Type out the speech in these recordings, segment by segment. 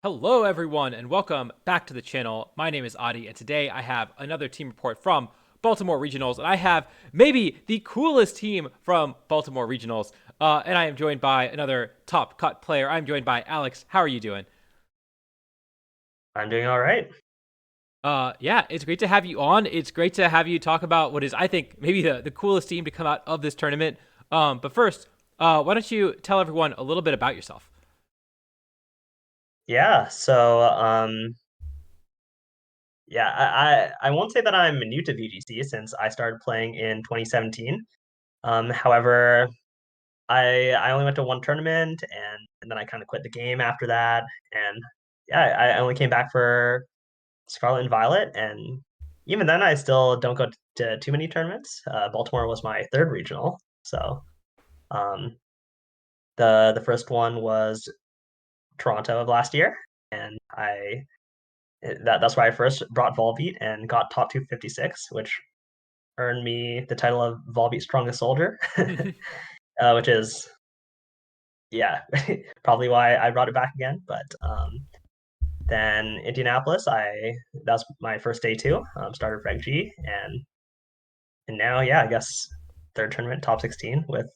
Hello, everyone, and welcome back to the channel. My name is Adi, and today I have another team report from Baltimore Regionals, and I have maybe the coolest team from Baltimore Regionals. And I am joined by another top cut player. I'm joined by Alex. How are you doing? I'm doing all right. Yeah, it's great to have you on. It's great to have you talk about what is, I think, maybe the coolest team to come out of this tournament. But first, why don't you tell everyone a little bit about yourself? Yeah, yeah, I won't say that I'm new to VGC since I started playing in 2017. However, I only went to one tournament and then I kind of quit the game after that. And yeah, I only came back for Scarlet and Violet, and even then I still don't go to too many tournaments. Baltimore was my third regional, so um, the first one was Toronto of last year, and that's why I first brought Volbeat and got top 256, which earned me the title of Volbeat Strongest Soldier, which is, yeah, probably why I brought it back again. But then Indianapolis, that's my first day too. Started Reg G, and now, yeah, I guess third tournament, top 16 with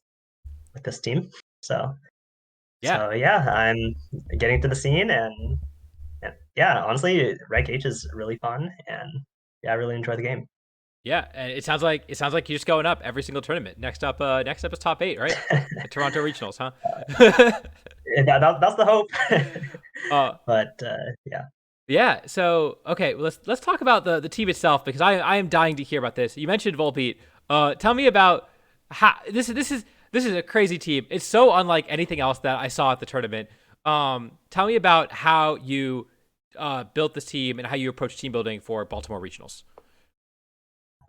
this team. So Yeah, yeah, I'm getting to the scene, and yeah, honestly, Reg H is really fun, and yeah, I really enjoy the game. yeah, and it sounds like you're just going up every single tournament. Next up is top eight, right? At Toronto Regionals, huh? That's the hope. uh, But yeah. yeah. So okay, let's talk about the team itself because I am dying to hear about this. You mentioned Volbeat. Tell me about how this is a crazy team. It's so unlike anything else that I saw at the tournament. Tell me about how you built this team and how you approach team building for Baltimore Regionals.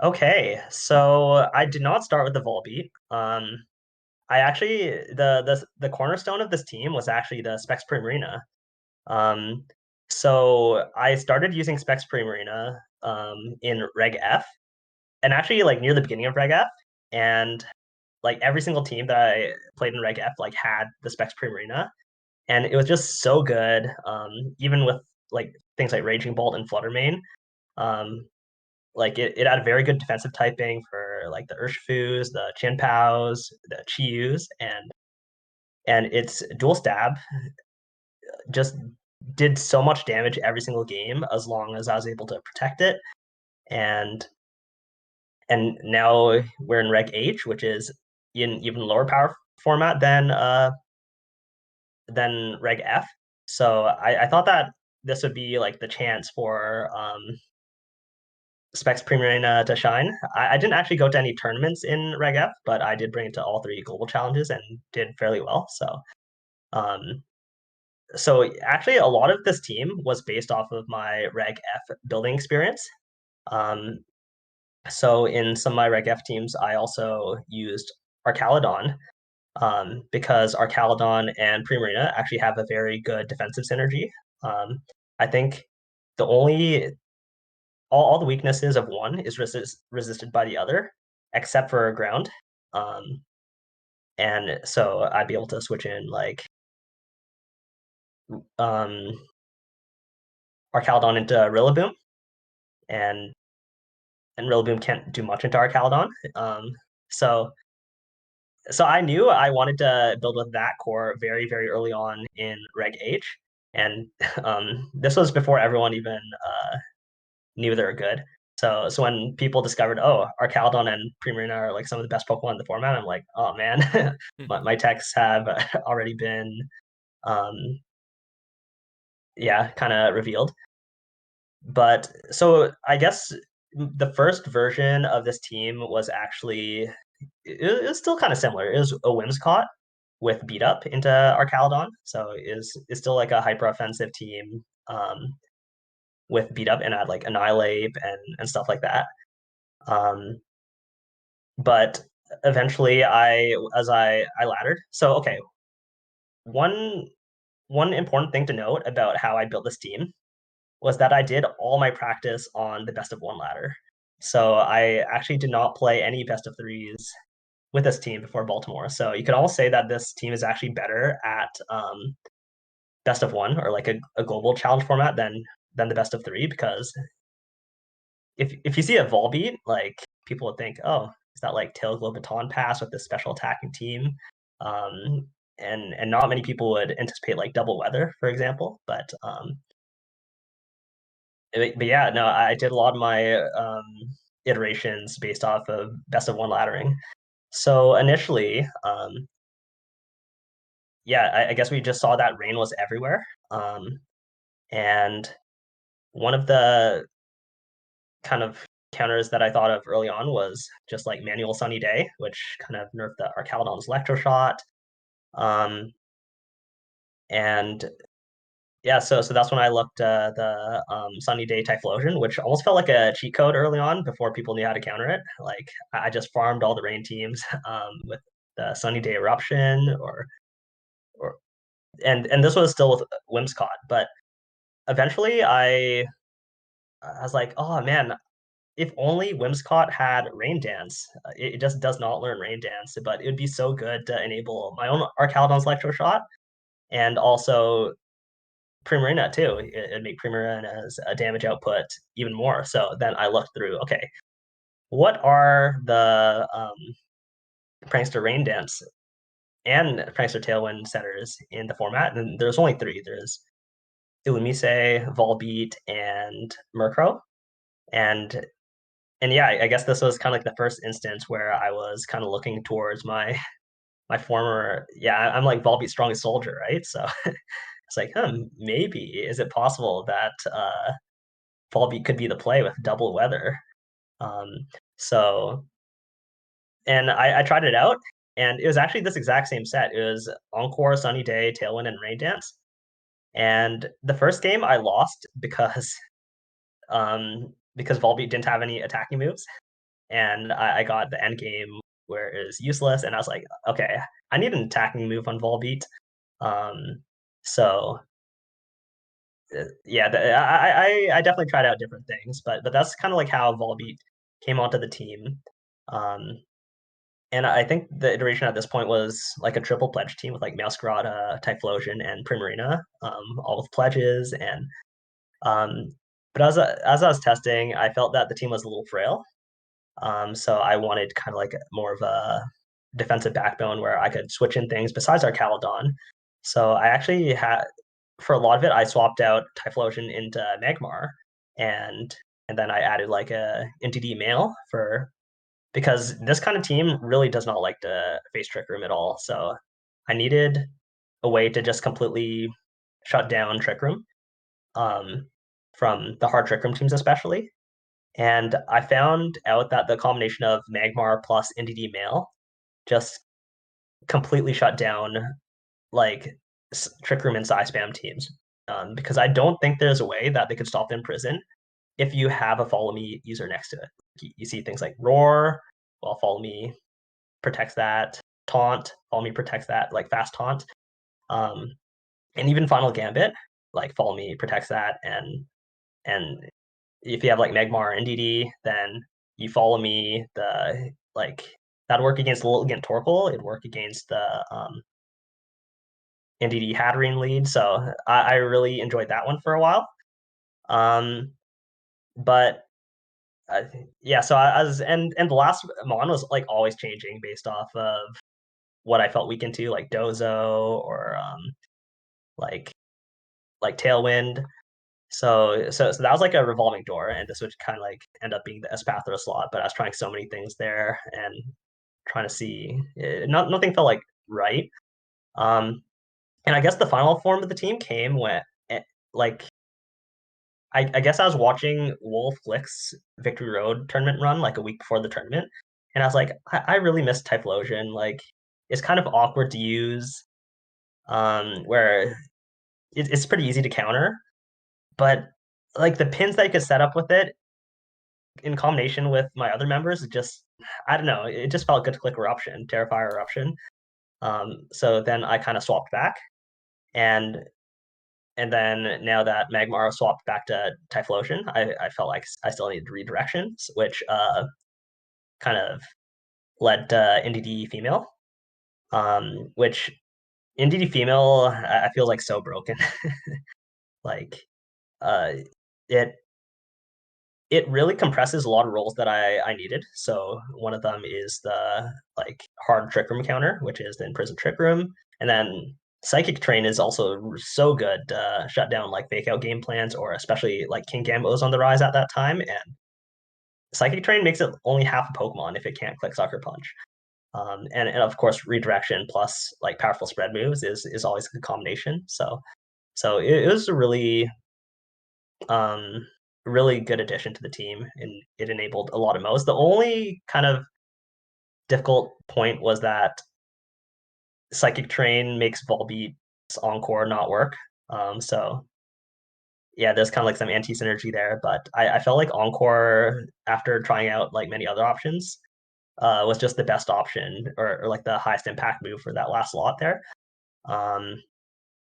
Okay, so I did not start with the Volbeat. I actually the cornerstone of this team was actually the Specs Primarina. Um, so I started using Specs Primarina in Reg F, and actually like near the beginning of Reg F, and like every single team that I played in Reg F like had the Specs Primarina, and it was just so good. Even with like things like Raging Bolt and Fluttermane. Um, like it had a very good defensive typing for like the Urshifus, the Chinpows, the Chiyus, and its dual stab just did so much damage every single game as long as I was able to protect it. And and now we're in Reg H, which is in even lower power format than Reg F. So I thought that this would be like the chance for Specs Premier to shine. I didn't actually go to any tournaments in Reg F, but I did bring it to all three global challenges and did fairly well. Um, so actually, a lot of this team was based off of my Reg F building experience. Um, so in some of my Reg F teams, I also used Archaludon because Archaludon and Primarina actually have a very good defensive synergy. I think the only all the weaknesses of one is resisted by the other, except for ground. Um, and so I'd be able to switch in like um, Archaludon into Rillaboom, and Rillaboom can't do much into Archaludon. So so I knew I wanted to build with that core very very early on in Reg H, and this was before everyone even knew they were good. So when people discovered, oh, Archaludon and Primarina are like some of the best Pokemon in the format, I'm like, oh man, my techs have already been, um, yeah, kind of revealed. But so I guess the first version of this team was actually it was still kind of similar. It was a Whimsicott with beat up into Archaludon, so is still like a hyper offensive team with beat up and add like Annihilate and stuff like that. Um, but eventually I laddered. So okay, one one important thing to note about how I built this team was that I did all my practice on the best of one ladder. So I actually did not play any best of threes with this team before Baltimore. So you could almost say that this team is actually better best of one or like a global challenge format than the best of three, because if you see a Volbeat, like people would think, oh, is that like Tail Glow Baton Pass with this special attacking team? Um, and not many people would anticipate like double weather, for example. But yeah, no, I did a lot of my iterations based off of best of one laddering. So initially, yeah, I guess we just saw that rain was everywhere. And one of the kind of counters that I thought of early on was just like manual Sunny Day, which kind of nerfed the Archaludon's Electro Shot. Um, and yeah, so that's when I looked the Sunny Day Typhlosion, which almost felt like a cheat code early on before people knew how to counter it. Like I just farmed all the rain teams with the Sunny Day Eruption or and this was still with Whimsicott, but eventually I was like, oh man, if only Whimsicott had Rain Dance. It just does not learn Rain Dance, but it would be so good to enable my own Archaludon's Electro Shot and also Primarina too. It'd make Primarina's damage output even more. So then I looked through, okay, what are the Prankster Rain Dance and Prankster Tailwind setters in the format? And there's only three. There's Illumise, Volbeat, and Murkrow. And and yeah, I guess this was kind of like the first instance where I was kind of looking towards my former, yeah, I'm like Volbeat's strongest soldier, right? So it's like, maybe is it possible that Volbeat could be the play with double weather? Um, so and I tried it out, and it was actually this exact same set. It was Encore, Sunny Day, Tailwind, and Rain Dance. And the first game I lost because Volbeat didn't have any attacking moves, and I got the end game where it was useless, and I was like, okay, I need an attacking move on Volbeat. Um, so yeah, I definitely tried out different things, but that's kind of like how Volbeat came onto the team. Um, and I think the iteration at this point was like a triple pledge team with like Meowscarada, Typhlosion, and Primarina, all with pledges. And but as I was testing, I felt that the team was a little frail. So I wanted kind of like more of a defensive backbone where I could switch in things besides our Caledon. So I actually had for a lot of it, I swapped out Typhlosion into Magmar, and and then I added like a NTD Mail for because this kind of team really does not like to face Trick Room at all. So I needed a way to just completely shut down Trick Room um, from the hard Trick Room teams, especially. And I found out that the combination of Magmar plus NDD Mail just completely shut down like Trick Room and Psy Spam teams. Because I don't think there's a way that they could stop in prison if you have a Follow Me user next to it. You see things like Roar, well, Follow Me protects that, Taunt, Follow Me protects that, like Fast Taunt. Um, and even Final Gambit, like Follow Me protects that, and if you have like Magmar or NDD, then you Follow Me, the like that'd work against Lilligant Torkoal, it'd work against the NDD Hatterene lead. So I really enjoyed that one for a while. Um, but yeah, so I was and the last Mon was like always changing based off of what I felt weak into, like Dozo or like like Tailwind. So that was like a revolving door, and this would kind of like end up being the Espathra slot. But I was trying so many things there and trying to see, nothing felt like right. Um, and I guess the final form of the team came when like I guess I was watching Wolf Flick's Victory Road tournament run like a week before the tournament, and I was like, I really miss Typhlosion. Like, it's kind of awkward to use, where it's pretty easy to counter, but like the pins that you could set up with it in combination with my other members, it just I don't know, it just felt good to click Eruption, Terrifier Eruption. So then I kind of swapped back, and and then now that Magmar swapped back to Typhlosion, I felt like I still needed redirections, which kind of led to NDD female, which NDD female, I feel like so broken. Like uh, it it really compresses a lot of roles that I needed. So one of them is the like hard trick room counter, which is the in-prison trick room, and then psychic train is also so good. Shut down like fake out game plans, or especially like King Gambit was on the rise at that time, and psychic train makes it only half a Pokemon if it can't click Sucker Punch. And of course redirection plus like powerful spread moves is always a good combination. So it was a um, really good addition to the team, and it enabled a lot of modes. The only kind of difficult point was that Psychic Train makes Volbeat's Encore not work. So yeah, there's kind of like some anti synergy there, but I felt like Encore, after trying out like many other options, was just the best option, or like the highest impact move for that last slot there. Um,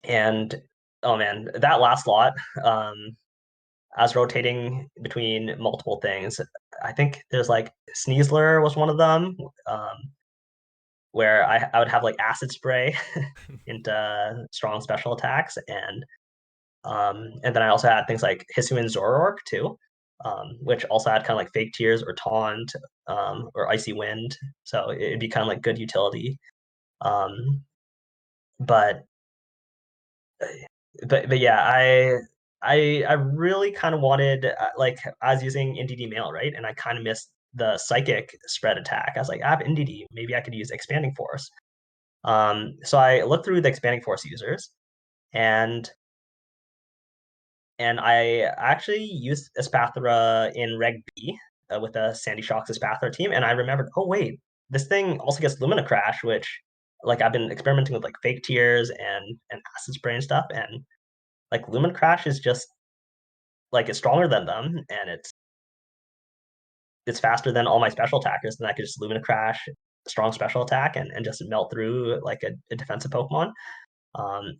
and oh man, that last slot, I was rotating between multiple things. I think there's like Sneasler was one of them, um, where I would have like acid spray into strong special attacks, and then I also had things like Hisuian Zoroark too, which also had kind of like fake tears or taunt, or icy wind, so it'd be kind of like good utility. Um, but but yeah, I really kind of wanted, like I was using NDD mail, right, and I kind of missed the psychic spread attack. I was like, I have NDD, maybe I could use expanding force. So I looked through the expanding force users, and I actually used Espathra in Reg B, with the Sandy Shocks Espathra team, and I remembered, oh wait, this thing also gets Lumina Crash, which like I've been experimenting with like fake tears and acid spray and stuff, and like Lumen Crash is just like it's stronger than them, and it's faster than all my special attackers. Then I could just Lumina Crash, strong special attack, and just melt through like a defensive Pokemon.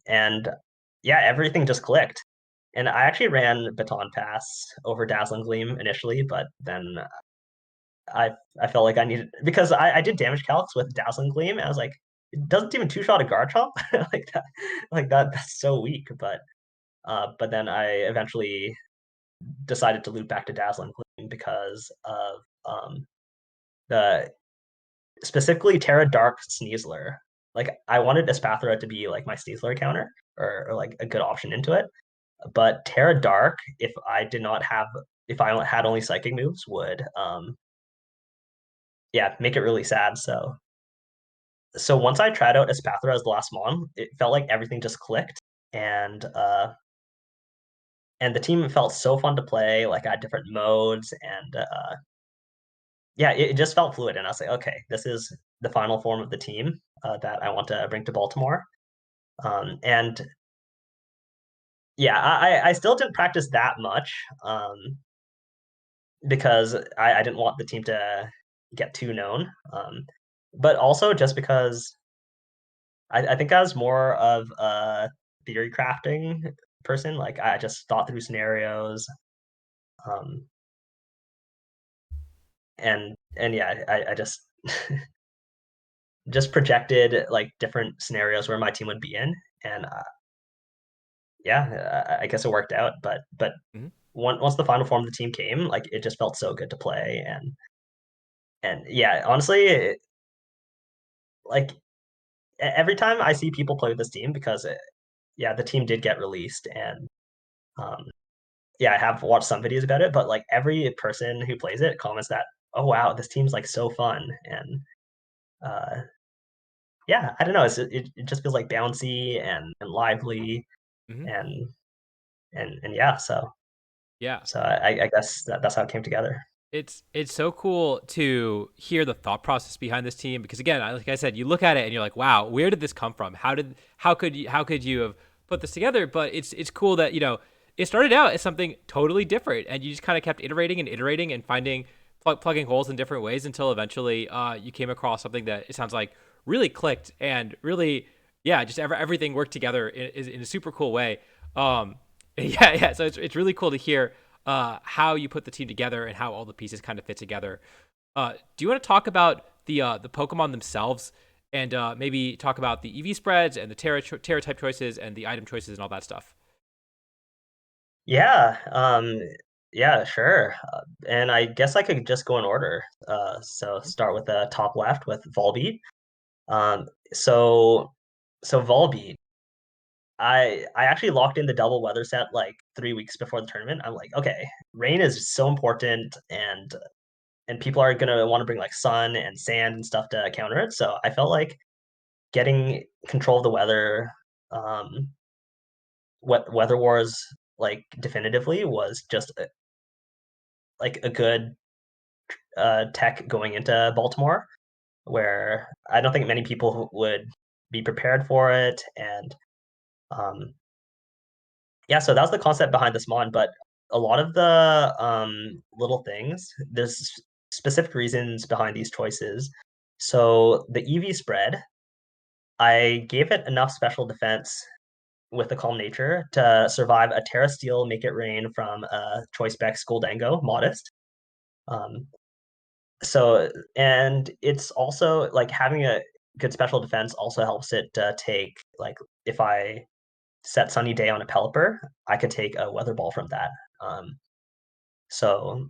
And yeah, everything just clicked. And I actually ran Baton Pass over Dazzling Gleam initially, but then I felt like I needed, because I did damage calcs with Dazzling Gleam, and I was like, it doesn't even two shot a Garchomp like that, that's so weak. But then I eventually decided to loop back to Dazzling Gleam because of the specifically Terra Dark Sneasler. Like I wanted Espathra to be like my Sneasler counter, or like a good option into it. But Terra Dark, if I had only psychic moves, would yeah, make it really sad. So once I tried out Espathra as the last mon, it felt like everything just clicked, and and the team felt so fun to play. Like I had different modes, and yeah, it just felt fluid, and I was like, okay, this is the final form of the team, that I want to bring to Baltimore. And yeah, I still didn't practice that much, because I didn't want the team to get too known, but also just because I think I was more of a theory crafting person. Like I just thought through scenarios, um, and yeah, I just projected like different scenarios where my team would be in, and yeah, I guess it worked out. But Mhm. once the final form of the team came, like it just felt so good to play, and yeah, honestly, like every time I see people play with this team, because yeah, the team did get released, and um, yeah, I have watched some videos about it, but like every person who plays it comments that, oh wow, this team's like so fun, and uh, yeah, I don't know, it just feels like bouncy and lively, Mhm. and and yeah, Yeah. so I guess that's how it came together. It's so cool to hear the thought process behind this team, because again, like I said, you look at it and you're like, wow, where did this come from? How could you have put this together? But it's cool that, it started out as something totally different, and you just kind of kept iterating and finding plugging holes in different ways until eventually you came across something that it sounds like really clicked, and really, yeah, just everything worked together in a super cool way. Um, yeah. So it's really cool to hear how you put the team together and how all the pieces kind of fit together. Do you want to talk about the Pokemon themselves? and maybe talk about the EV spreads and the Terra type choices and the item choices and all that stuff. Yeah, yeah, sure. And I guess I could just go in order. So start with the top left with Volbeat. Um, so so Volbeat, I actually locked in the double weather set like 3 weeks before the tournament. I'm like, okay, rain is so important, and people are gonna want to bring like sun and sand and stuff to counter it. So I felt like getting control of the weather, um, weather wars like definitively was just like a good tech going into Baltimore, where I don't think many people would be prepared for it. And um, yeah, so that was the concept behind this mod. But a lot of the little things, there's specific reasons behind these choices. So the EV spread, I gave it enough special defense with the calm nature to survive a Terra Steel Make It Rain from Choice Spec Skuldango Modest. Um, and it's also like having a good special defense also helps it take like if I set Sunny Day on a Pelipper, I could take a Weather Ball from that. Um, so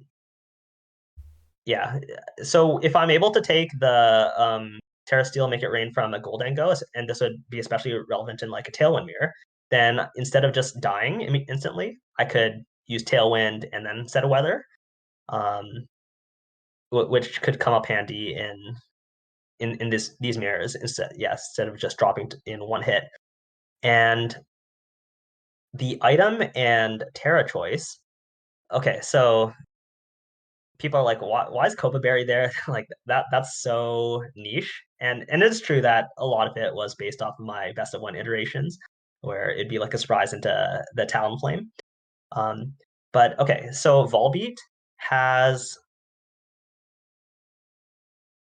yeah, so if I'm able to take the Terra Steel Make It Rain from a Goldango, and this would be especially relevant in like a Tailwind mirror, then instead of just dying instantly, I could use Tailwind and then set a Weather, um, which could come up handy in these mirrors instead of just dropping in one hit. And the item and Terra choice. Okay, so people are like, why is Copa Berry there? Like that's so niche. And it's true that a lot of it was based off of my best of one iterations, where it'd be like a surprise into the Talonflame. Um, but okay, so Volbeat has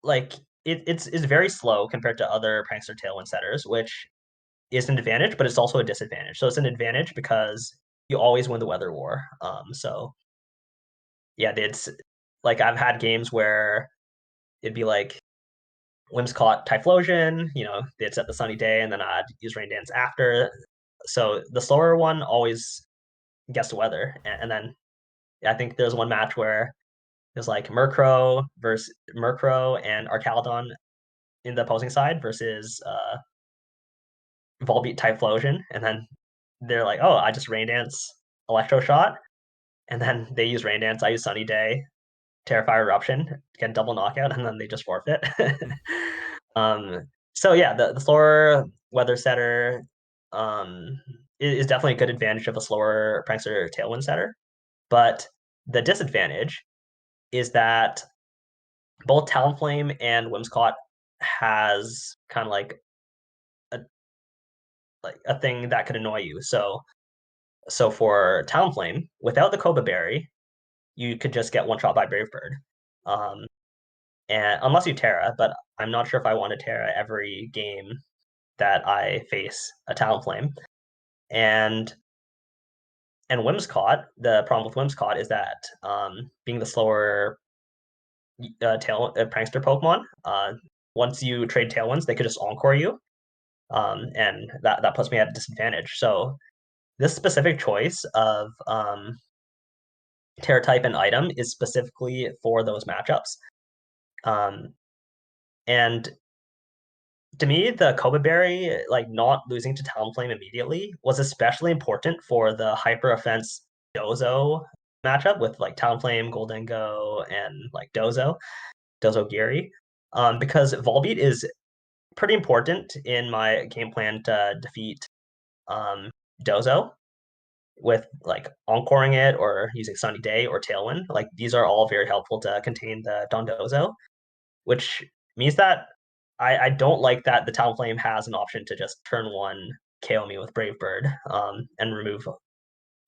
like it's very slow compared to other Prankster Tailwind setters, which is an advantage, but it's also a disadvantage. So it's an advantage because you always win the weather war. So yeah, it's like I've had games where it'd be like Whimsicott Typhlosion, they'd set the sunny day and then I'd use Rain Dance after. So the slower one always gets the weather. And then I think there's one match where there's like Murkrow versus Murkrow and Archaludon in the opposing side versus Volbeat Typhlosion. And then they're like, oh, I just Rain Dance Electro Shot. And then they use Rain Dance, I use Sunny Day, Terrify Eruption, get double knockout, and then they just forfeit. um, so yeah, the slower weather setter is definitely a good advantage of a slower Prankster Tailwind setter. But the disadvantage is that both Talonflame and Whimsicott has kind of a like a thing that could annoy you. So for Talonflame, without the Koba Berry, you could just get one shot by Brave Bird. Um, and unless you Terra, but I'm not sure if I want to Terra every game that I face a Talonflame. And and Whimsicott, the problem with Whimsicott is that being the slower prankster Pokemon, once you trade Tailwinds, they could just Encore you, and that puts me at a disadvantage. So this specific choice of Terra type and item is specifically for those matchups. Um, and to me, the Koba Berry, like not losing to Talonflame immediately, was especially important for the Hyper Offense Dozo matchup with like Talonflame, Goldengo, and like Dozo Geary. Because Volbeat is pretty important in my game plan to defeat um, Dozo with like encoring it or using Sunny Day or Tailwind. Like these are all very helpful to contain the Dondozo, which means that I don't like that the Talonflame has an option to just turn one KO me with Brave Bird and remove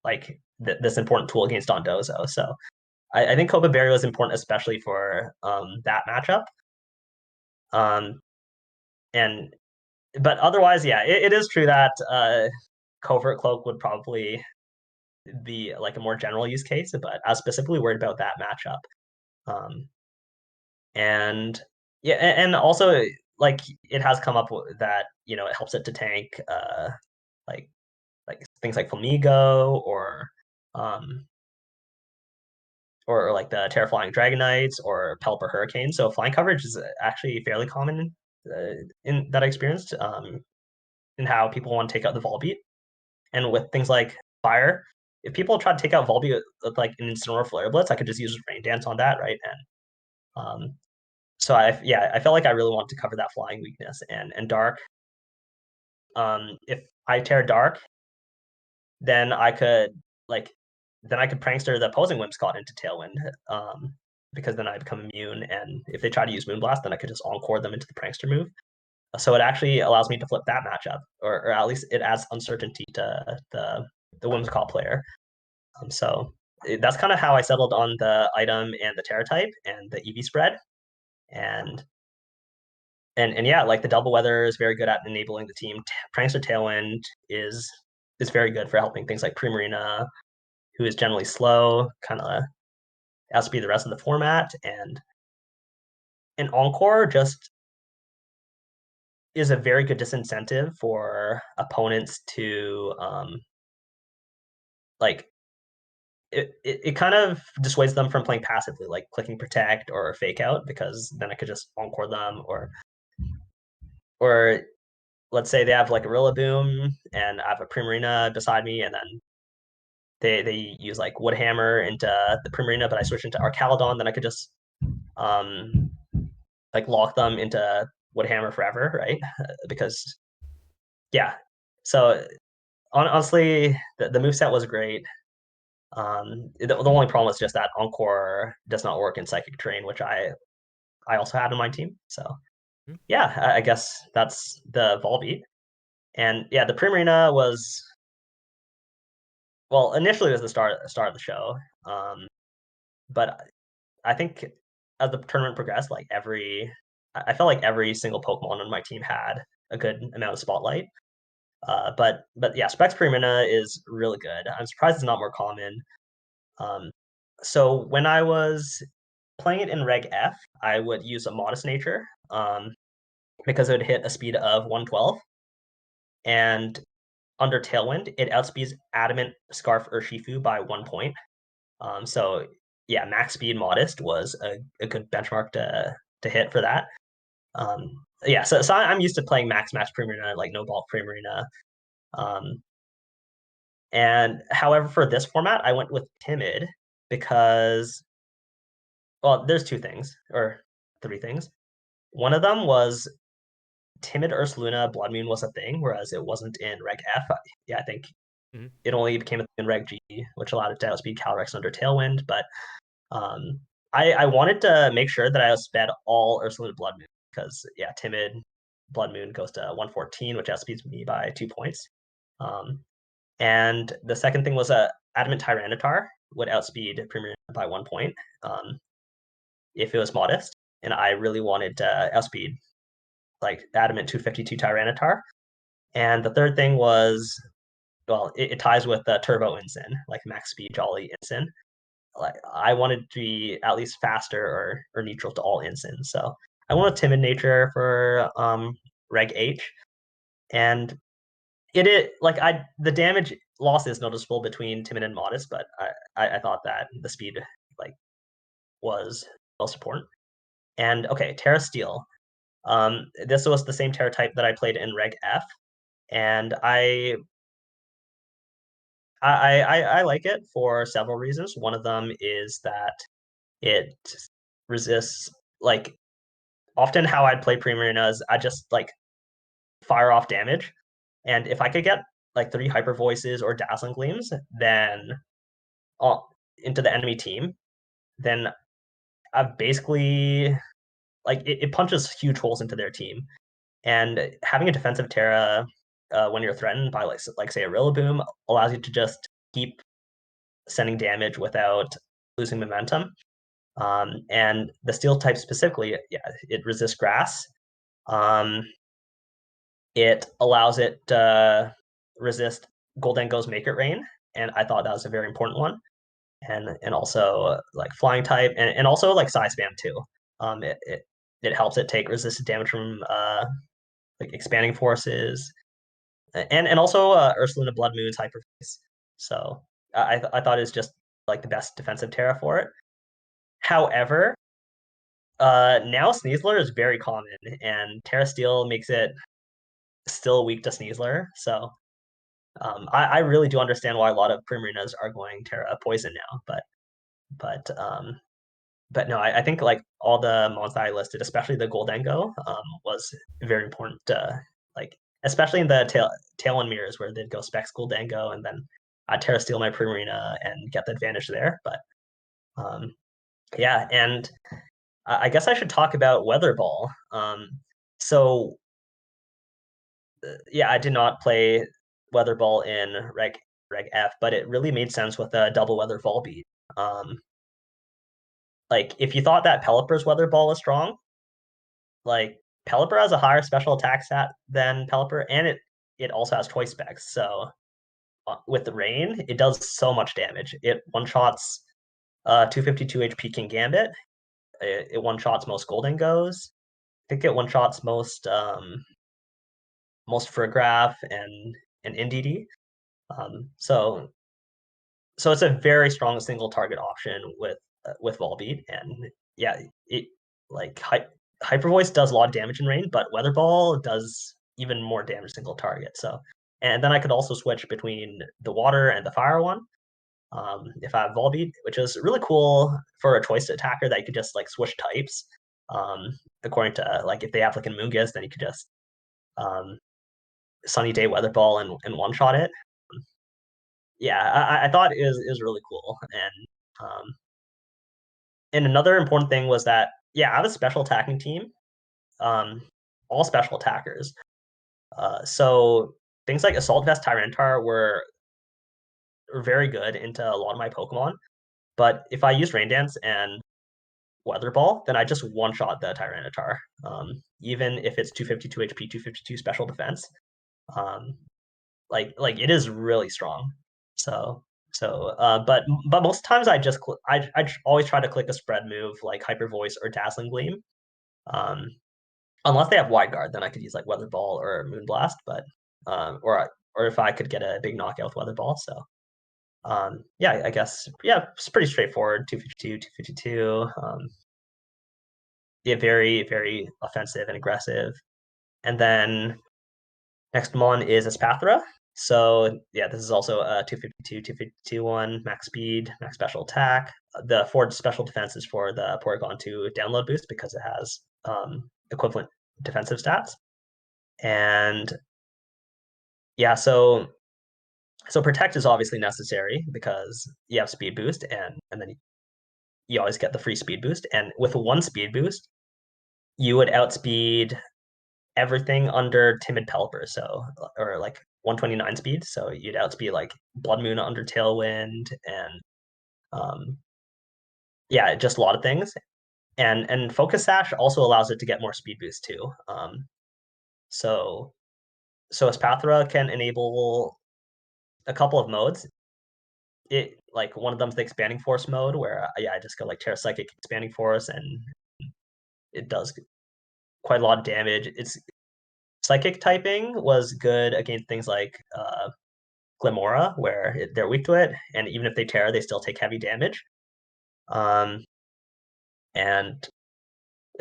like this important tool against Dondozo. So I think Copa Berry was important, especially for that matchup. Um, and but otherwise, yeah, it is true that Covert Cloak would probably be like a more general use case, but I was specifically worried about that matchup. Um, and yeah, and also like it has come up with that, it helps it to tank like like things like Flamigo um or like the Terrifying Dragon Knights or Pelipper Hurricane. So flying coverage is actually fairly common in that I experienced in how people want to take out the Volbeat. And with things like fire, if people try to take out Volbeat with like an Incineroar Flare Blitz, I could just use Rain Dance on that, right? And so I felt like I really wanted to cover that flying weakness and dark. If I tear dark, then I could like then I could prankster the opposing Whimsicott into Tailwind, because then I become immune. And if they try to use Moonblast, then I could just encore them into the prankster move. So it actually allows me to flip that matchup, or at least it adds uncertainty to the Whimsicott player. So that's kind of how I settled on the item and the Terra type and the EV spread. And and yeah, like the double weather is very good at enabling the team. Prankster Tailwind is very good for helping things like Primarina, who is generally slow, kind of has to be the rest of the format. And Encore just is a very good disincentive for opponents to like it kind of dissuades them from playing passively, like clicking protect or fake out, because then I could just encore them, or let's say they have like a Rillaboom and I have a Primarina beside me, and then they use like Woodhammer into the Primarina, but I switch into Arcaludon, then I could just um like lock them into Woodhammer forever, right? Because yeah, so honestly, the moveset was great. The only problem is just that Encore does not work in Psychic Terrain, which I also had on my team. So Mhm. yeah, I guess that's the Volbeat. And yeah, the Primarina was, well, initially it was the start of the show. But I think as the tournament progressed, like I felt like every single Pokemon on my team had a good amount of spotlight. But yeah, Specs Primarina is really good. I'm surprised it's not more common. Um, so when I was playing it in Reg F, I would use a Modest Nature, because it would hit a speed of 112. And under Tailwind, it outspeeds Adamant, Scarf, or Shifu by 1 point. So yeah, max speed Modest was a good benchmark to hit for that. Yeah, so I'm used to playing max match Primarina, like no bulk Primarina. Um, and however, for this format, I went with Timid because, well, there's two things or three things. One of them was Timid Ursaluna Blood Moon was a thing, whereas it wasn't in Reg F. Yeah, I think Mhm. it only became a thing in Reg G, which allowed it to outspeed Calyrex under Tailwind. But um, I wanted to make sure that I sped all Ursaluna Blood Moon because, yeah, Timid Blood Moon goes to 114, which outspeeds me by 2 points. And the second thing was a Adamant Tyranitar would outspeed Premier by 1 point if it was Modest. And I really wanted to outspeed like Adamant 252 Tyranitar. And the third thing was, well, it ties with the Turbo Ensign, like max speed Jolly Ensign. Like I wanted to be at least faster or neutral to all Ensigns. So I want a timid nature for Reg H. And it like I the damage loss is noticeable between timid and modest, but I thought that the speed like was most important. And okay, Terra Steel. This was the same Terra type that I played in Reg F, and I like it for several reasons. One of them is that it resists like often how I'd play Primarina is I just like fire off damage, and if I could get like 3 hyper voices or dazzling gleams, then uh, into the enemy team, then I've basically like it punches huge holes into their team. And having a defensive Terra when you're threatened by like say a Rillaboom allows you to just keep sending damage without losing momentum. And the steel type specifically, yeah, it resists grass. Um, it allows it to resist Goldengo's Make It Rain, and I thought that was a very important one. And also like flying type, and also like size spam too. It it helps it take resisted damage from like expanding forces, and also Ursulina Blood Moon's Hyper Voice. So I thought it's just like the best defensive Terra for it. However, now Sneasler is very common, and Terra Steel makes it still weak to Sneasler. So I really do understand why a lot of Primarinas are going Terra Poison now, but but no, I think like all the mons that I listed, especially the Goldengo, was very important. Like especially in the tail mirrors where they'd go Specs Goldengo and then Terra Steel my Primarina and get the advantage there. But um, yeah, and I guess I should talk about Weather Ball. So yeah, I did not play Weather Ball in Reg F, but it really made sense with a double Weather Ball beat. Um, like if you thought that Pelipper's Weather Ball was strong, like Pelipper has a higher special attack stat than Pelipper, and it also has choice specs. So with the rain, it does so much damage. It one shots 252 HP King Gambit. It one shots most Golden Goes. I think it one shots most Frograph and NDD. So it's a very strong single target option with Volbeat, and yeah, it like Hyper Voice does a lot of damage in rain, but Weather Ball does even more damage single target. So, and then I could also switch between the water and the fire one. If I have Volbeat, which is really cool for a choice attacker that you could just like switch types. According to like if they have like a Moongus, then you could just um, Sunny Day Weather Ball and one shot it. Yeah, I thought is really cool. And another important thing was that yeah, I have a special attacking team, um, all special attackers. So things like Assault Vest Tyranitar were very good into a lot of my Pokemon. But if I use Rain Dance and Weather Ball, then I just one shot the Tyranitar. Even if it's 252 HP, 252 special defense. Um, like it is really strong. So but most times I just I always try to click a spread move like Hyper Voice or Dazzling Gleam. Um, unless they have Wide Guard, then I could use like Weather Ball or Moonblast. But or if I could get a big knockout with Weather Ball. So yeah, I guess yeah, it's pretty straightforward. 252, 252. Yeah, very offensive and aggressive. And then next mon is Espathra. So yeah, this is also a 252, 252 one, max speed, max special attack. The four special defenses for the Porygon 2 download boost because it has equivalent defensive stats. And yeah, so protect is obviously necessary because you have speed boost and then you always get the free speed boost. And with one speed boost, you would outspeed everything under Timid Pelipper, so or like 129 speed. So you'd outspeed like Blood Moon under Tailwind and um, yeah, just a lot of things. And Focus Sash also allows it to get more speed boost too. So so Espathra can enable a couple of modes. It like one of them's the expanding force mode where yeah, I just go like Terra Psychic expanding force and it does quite a lot of damage. It's psychic typing was good against things like Glimora, where they're weak to it, and even if they tear, they still take heavy damage. Um, and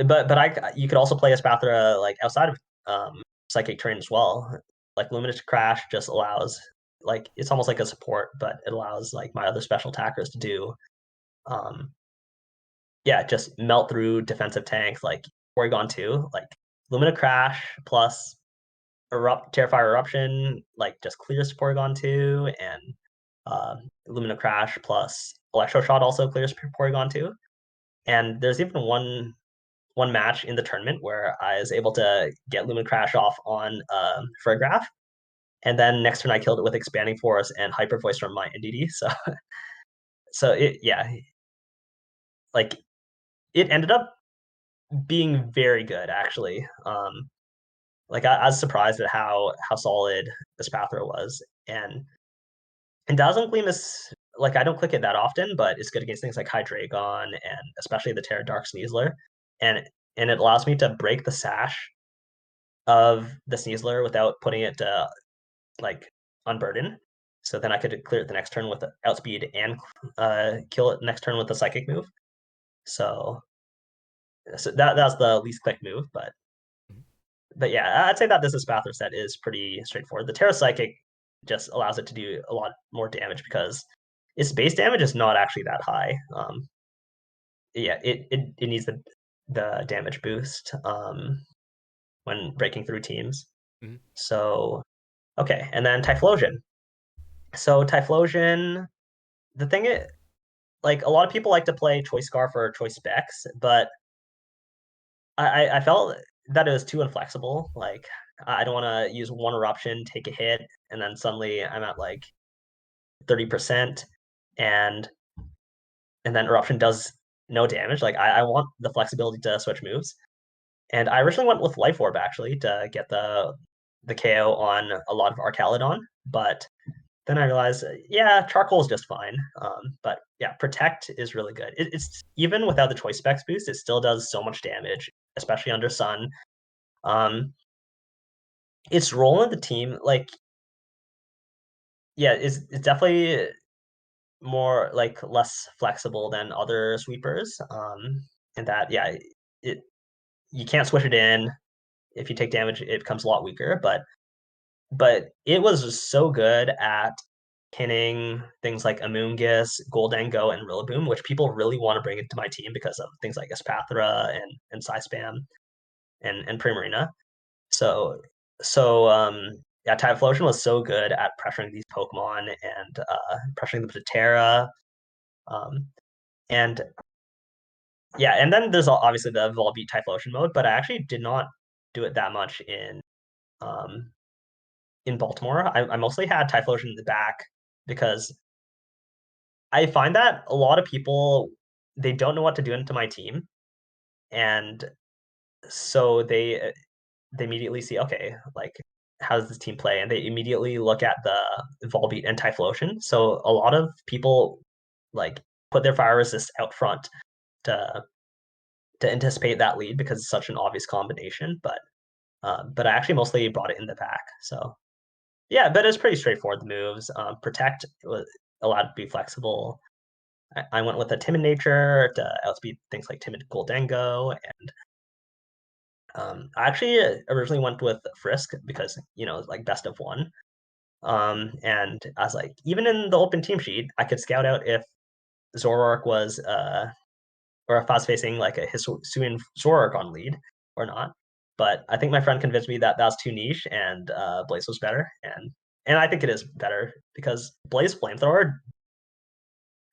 but I you could also play Espathra like outside of psychic terrain as well. Like Luminous Crash just allows like it's almost like a support, but it allows like my other special attackers to do um yeah, just melt through defensive tanks like Porygon 2, like Lumina Crash plus Terrifire Eruption, like just clears Porygon 2, and Lumina Crash plus Electro Shot also clears Porygon 2. And there's even one match in the tournament where I was able to get Lumina Crash off on Frograph, and then next turn I killed it with Expanding Force and Hyper Voice from my NDD. So so it yeah, like it ended up being very good actually. Like I was surprised at how solid Espathra was, and Dazzling Gleam is like I don't click it that often, but it's good against things like Hydreigon and especially the Terra Dark Sneasler. And and it allows me to break the sash of the Sneasler without putting it like unburden. So then I could clear it the next turn with outspeed and kill it next turn with a psychic move. So that's the least click move, but yeah, I'd say that this Espathra set is pretty straightforward. The Terra Psychic just allows it to do a lot more damage because its base damage is not actually that high. Yeah, it needs the damage boost when breaking through teams. Mhm. So okay, and then Typhlosion. So Typhlosion, the thing is, like a lot of people like to play Choice Scarf or Choice Specs, but I felt that it was too inflexible. Like I don't want to use one eruption, take a hit, and then suddenly I'm at like 30%, and then eruption does no damage. Like I want the flexibility to switch moves. And I originally went with Life Orb actually to get the KO on a lot of Archaludon, but then I realized, yeah, charcoal is just fine. But yeah, protect is really good. It's even without the choice specs boost, it still does so much damage, especially under sun. Um, its role in the team, like, yeah, it's definitely more like less flexible than other sweepers. And that, yeah, it you can't switch it in. If you take damage, it becomes a lot weaker. But it was so good at pinning things like Amoonguss, Goldango, and Rillaboom, which people really want to bring into my team because of things like Espathra and Psyspam and Primarina. So yeah, Typhlosion was so good at pressuring these Pokemon and pressuring them to Terra. Um, and yeah, and then there's obviously the Volbeat Typhlosion mode, but I actually did not do it that much um, in Baltimore. I mostly had Typhlosion in the back because I find that a lot of people they don't know what to do into my team, and so they immediately see, okay, like how does this team play, and they immediately look at the Volbeat and Typhlosion. So a lot of people like put their fire resist out front to anticipate that lead because it's such an obvious combination. But I actually mostly brought it in the back. So yeah, but it's pretty straightforward. The moves, protect was allowed to be flexible. I went with a timid nature to outspeed things like timid Goldango, and I actually originally went with Frisk because like best of one. And I was like, even in the open team sheet, I could scout out if Zoroark was or if I was facing like a Hisuian Zoroark on lead or not. But I think my friend convinced me that that was too niche and Blaze was better, and I think it is better because Blaze Flamethrower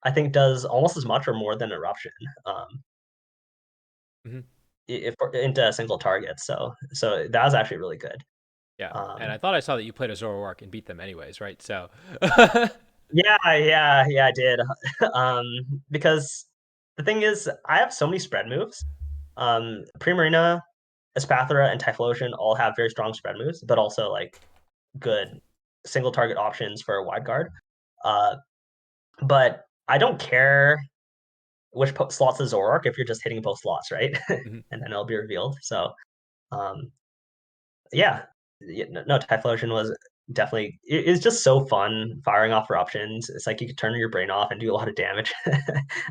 I think does almost as much or more than Eruption. Um, Mhm. if into a single target. So that was actually really good. Yeah, and I Um, thought I saw that you played a Zoroark and beat them anyways, right? So, yeah, I did. um, because the thing is, I have so many spread moves. Primarina, Espathra, and Typhlosion all have very strong spread moves, but also like good single target options for a wide guard. Uh, but I don't care which slots is Zoroark if you're just hitting both slots, right? mhm. And then it'll be revealed. So um, yeah, no, Typhlosion was definitely it's just so fun firing off eruptions. It's like you could turn your brain off and do a lot of damage.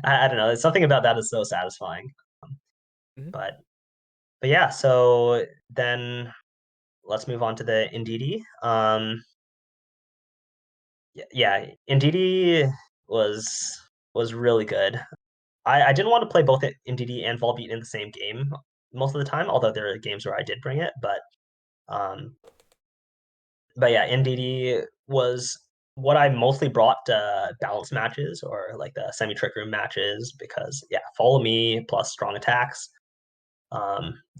I don't know. It's something about that is so satisfying. Um, Mhm. but but yeah, so then let's move on to the Indeedee. Yeah, Indeedee was was really good. I didn't want to play both Indeedee and Volbeat in the same game most of the time, although there are games where I did bring it, um but yeah, NDD was what I mostly brought to balance matches or like the semi trick room matches because yeah, follow me plus strong attacks,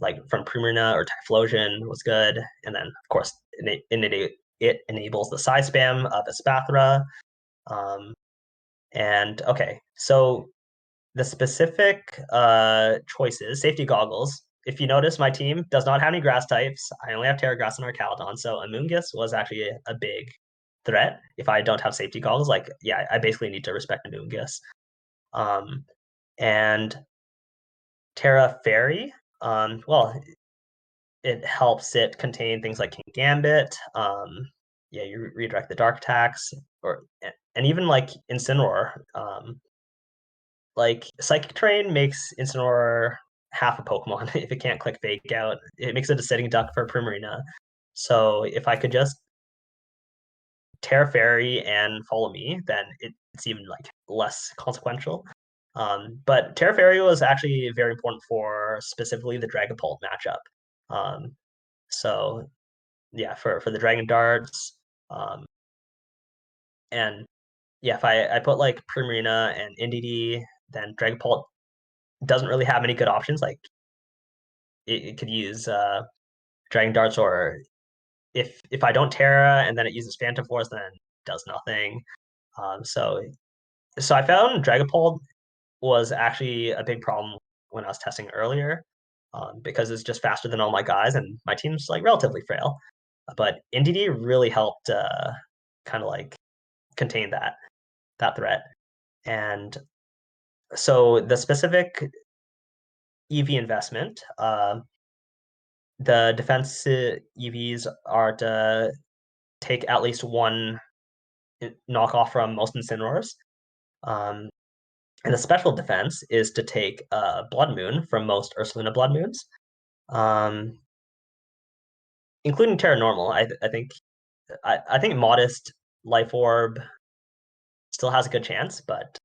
like from Primarina or Typhlosion was good, and then of course it enables the side spam of Espathra. Um, and okay, so the specific choices, safety goggles. If you notice, my team does not have any grass types. I only have Terra Grass and Archaludon, so Amoonguss was actually a big threat. If I don't have safety goggles, like yeah, I basically need to respect Amoonguss. And Terra Fairy. Well, it helps it contain things like King Gambit. Yeah, you redirect the dark attacks, or and even like Incineroar. Like Psychic Terrain makes Incineroar half a Pokemon if it can't click Fake Out. It makes it a sitting duck for Primarina. So if I could just Terra Fairy and Follow Me, then it's even like less consequential. But Terra Fairy was actually very important for specifically the Dragapult matchup. Um, so yeah, for the Dragon Darts, um, and yeah, if I put like Primarina and NDD, then Dragapult doesn't really have any good options. Like it could use Dragon Darts, or if I don't Terra and then it uses Phantom Force, then it does nothing. So I found Dragapult was actually a big problem when I was testing earlier, because it's just faster than all my guys, and my team's like relatively frail. But NDD really helped kind of like contain that threat. And so the specific EV investment, the defense EVs are to take at least one knockoff from most Incineroars. Um, and the special defense is to take Blood Moon from most Ursaluna Blood Moons, um, including Terra Normal. I think Modest Life Orb still has a good chance, but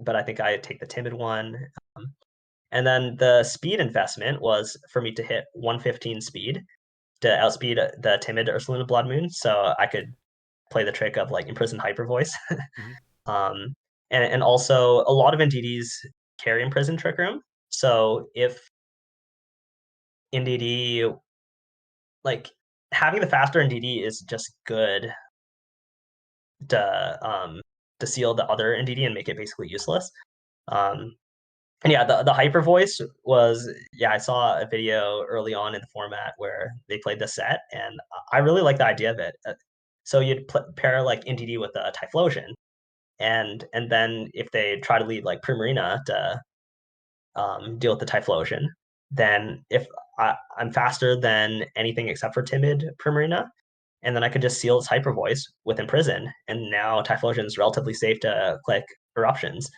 I think I take the Timid one. Um, and then the speed investment was for me to hit 115 speed to outspeed the Timid Ursaluna Blood Moon, so I could play the trick of like Imprison Hyper Voice. Hmm. um, and also a lot of NDDs carry Imprison Trick Room. So if NDD, like having the faster NDD is just good to seal the other NDD and make it basically useless. Um, and yeah, the hyper voice was, yeah, I saw a video early on in the format where they played this set, and I really like the idea of it. So you'd pair like NDD with a Typhlosion, and then if they try to lead like Primarina to deal with the Typhlosion, then if I'm faster than anything except for Timid Primarina, and then I could just seal its hyper voice with Imprison, and now Typhlosion is relatively safe to click Eruptions.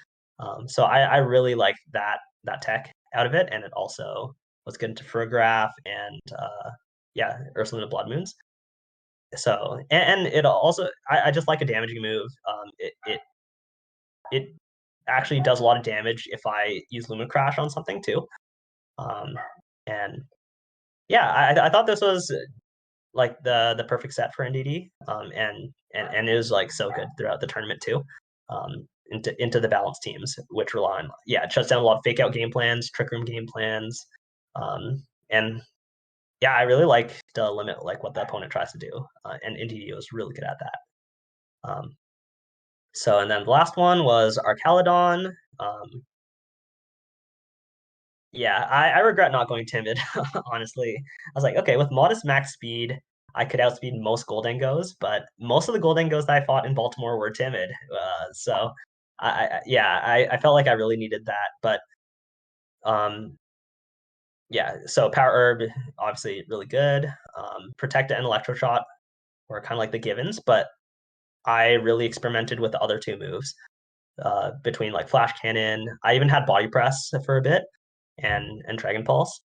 So I really like that tech out of it, and it also was good into Ferrograph and yeah, Ursaluna Blood Moons. So and it also I just like a damaging move. It actually does a lot of damage if I use Lumen Crash on something too. Um, and yeah, I thought this was like the perfect set for NDD, and it was like so good throughout the tournament too, into the balanced teams, which rely on, yeah, it shuts down a lot of fake out game plans, trick room game plans, and yeah, I really like to limit like what the opponent tries to do, and NDD was really good at that. Um, so and then the last one was Archaludon. Um, Yeah, I regret not going timid, honestly. I was like, okay, with modest max speed, I could outspeed most Goldengos, but most of the Goldengos that I fought in Baltimore were timid. So yeah, I felt like I really needed that. But um, yeah, so Power Herb, obviously really good. Protect and Electroshot were kind of like the givens, but I really experimented with the other two moves, between like Flash Cannon. I even had Body Press for a bit, and Dragon Pulse.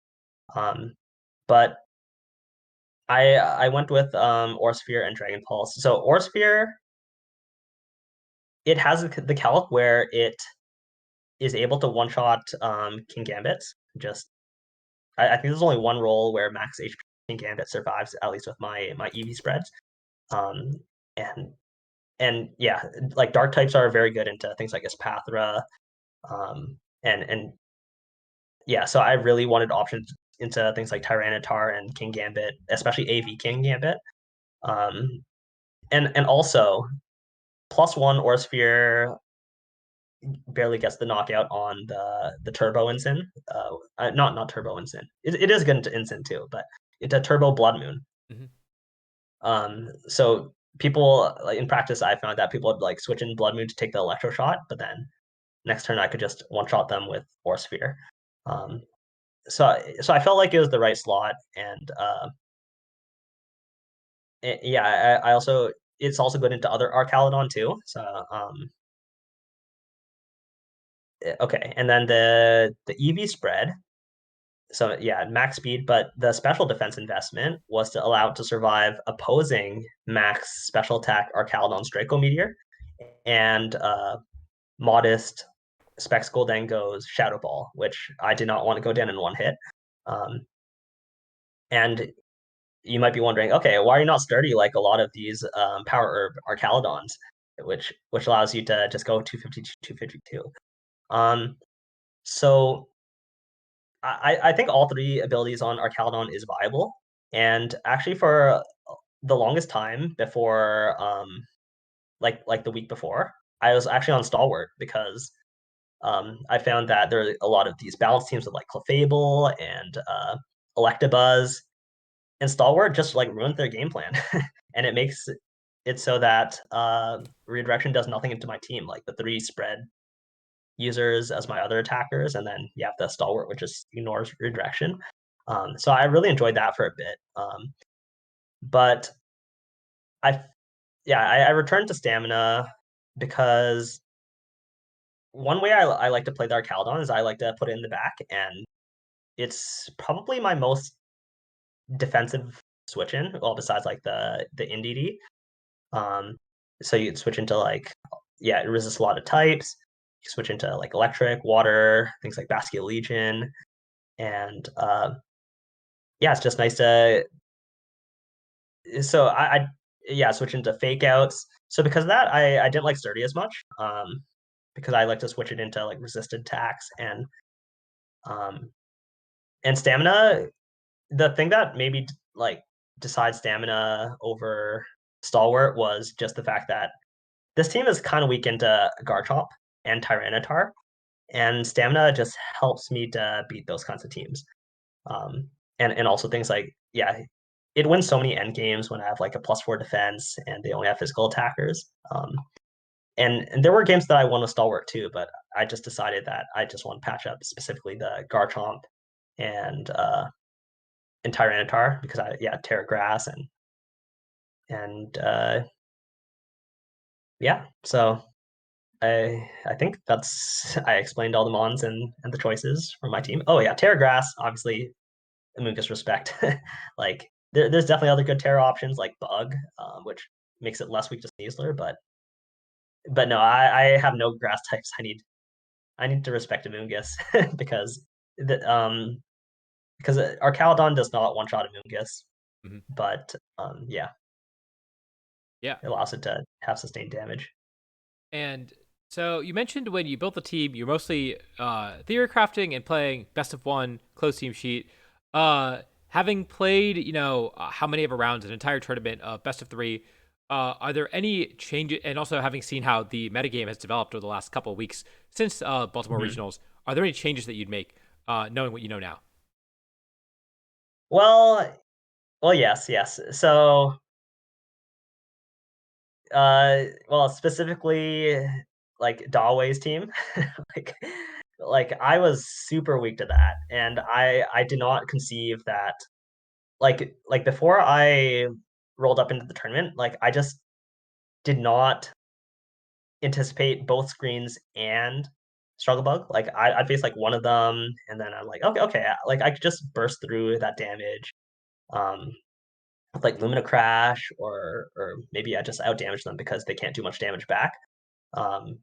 Um, but I went with Orsphere and Dragon Pulse. So Orsphere, it has the calc where it is able to one shot King Gambits. Just I think there's only one role where max HP King Gambit survives, at least with my EV spreads. Um, and and yeah, like dark types are very good into things like Espathra. And yeah, so I really wanted options into things like Tyranitar and King Gambit, especially AV King Gambit. Um, and also +1 Orsphere barely gets the knockout on the Turbo Ensign. Not Turbo Ensign. It is good into Ensign too, but into Turbo Blood Moon. Hmm. So people like in practice, I found that people would like switch in Blood Moon to take the Electro Shot, but then next turn I could just one shot them with Orsphere. Um, so I felt like it was the right slot, and yeah, I also it's also good into other Arcaladon too. So okay, and then the EV spread. So yeah, max speed, but the special defense investment was to allow it to survive opposing max special attack Arcaladon's Draco Meteor and modest Specs Goldengo's Shadow Ball, which I did not want to go down in one hit. Um, and you might be wondering, okay, why are you not sturdy like a lot of these power herb Arcaladons, which allows you to just go 252, 252. So I think all three abilities on Arcaladon is viable. And actually for the longest time before like the week before, I was actually on Stalwart because I found that there are a lot of these balance teams with like Clefable and Electabuzz, and Stalwart just like ruined their game plan. And it makes it so that redirection does nothing into my team. Like the three spread users as my other attackers, and then you have the Stalwart, which just ignores redirection. So I really enjoyed that for a bit. But I yeah, I returned to stamina because one way I like to play the Arcaldon is I like to put it in the back, and it's probably my most defensive switch in. Well, besides like the NDD. Um, so you switch into like yeah, it resists a lot of types. You switch into like electric, water, things like Basket Legion, and yeah, it's just nice to. So I yeah, switch into fake outs. So because of that, I didn't like sturdy as much. Because I like to switch it into like resisted attacks um and stamina. The thing that maybe like decide stamina over stalwart was just the fact that this team is kind of weak into Garchomp and Tyranitar, and stamina just helps me to beat those kinds of teams. And also things like yeah, it wins so many end games when I have like a +4 defense and they only have physical attackers. And there were games that I won with stalwart too, but I just decided that I just want to patch up specifically the Garchomp and Tyranitar because I yeah Terra Grass and yeah, so I think that's I explained all the mons and the choices for my team. Oh yeah, Terra Grass, obviously Amoonguss respect. Like there's definitely other good Terra options like Bug, which makes it less weak to Sneasler, but no, I have no grass types. I need to respect Amoonguss because the because Arcaladon does not one shot Amoonguss, Hmm. but yeah, Yeah. it allows it to have sustained damage. And so you mentioned when you built the team, you're mostly theory crafting and playing best of one close team sheet. Having played, how many ever rounds, an entire tournament of best of three, are there any changes? And also having seen how the metagame has developed over the last couple of weeks since Baltimore Mhm. regionals, are there any changes that you'd make, knowing what you know now? Well, well, yes. So, well, specifically like Daway's team, like like I was super weak to that, and I did not conceive that like before I rolled up into the tournament, like I just did not anticipate both screens and struggle bug. Like I'd face like one of them, and then I'm like, okay, like I could just burst through that damage. Um, with like Lumina Crash, or maybe I just out damage them because they can't do much damage back. Um,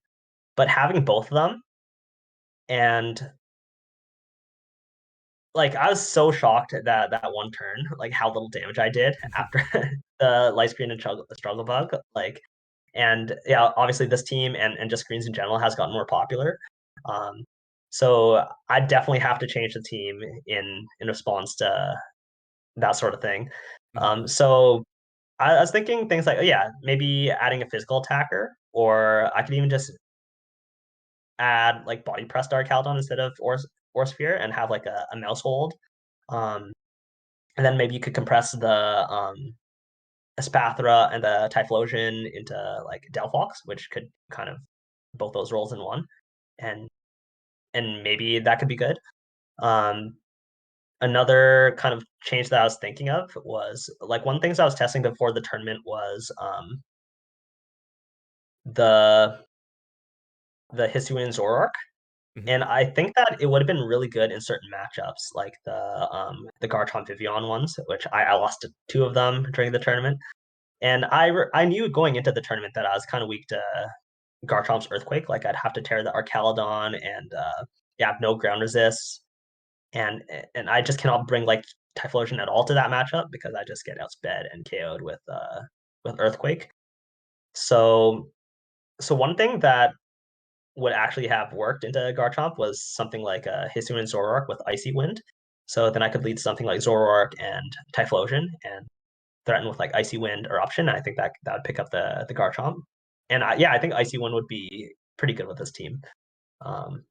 but having both of them and like I was so shocked at that one turn, like how little damage I did after the light screen and struggle bug. Like, and yeah, obviously this team and just screens in general has gotten more popular. Um, so I definitely have to change the team in response to that sort of thing. Hmm. So I was thinking things like, oh, yeah, maybe adding a physical attacker, or I could even just add like body press Dark Haldon instead of or sphere and have like a mouse hold. Um, and then maybe you could compress the Espathra and the Typhlosion into like Delphox, which could kind of both those roles in one, and and maybe that could be good. Um, another kind of change that I was thinking of was like one things I was testing before the tournament was the Hisuian Zoroark. Hmm. And I think that it would have been really good in certain matchups, like the Garchomp Vivian ones, which I lost to two of them during the tournament. And I knew going into the tournament that I was kind of weak to Garchomp's Earthquake. Like I'd have to tear the Archaludon and yeah, have no ground resist. And I just cannot bring like Typhlosion at all to that matchup because I just get outsped and KO'd with Earthquake. So one thing that would actually have worked into Garchomp was something like Hisuian Zoroark with Icy Wind. So then I could lead something like Zoroark and Typhlosion and threaten with like Icy Wind or Option. I think that would pick up the Garchomp. And yeah, I think Icy Wind would be pretty good with this team. Um,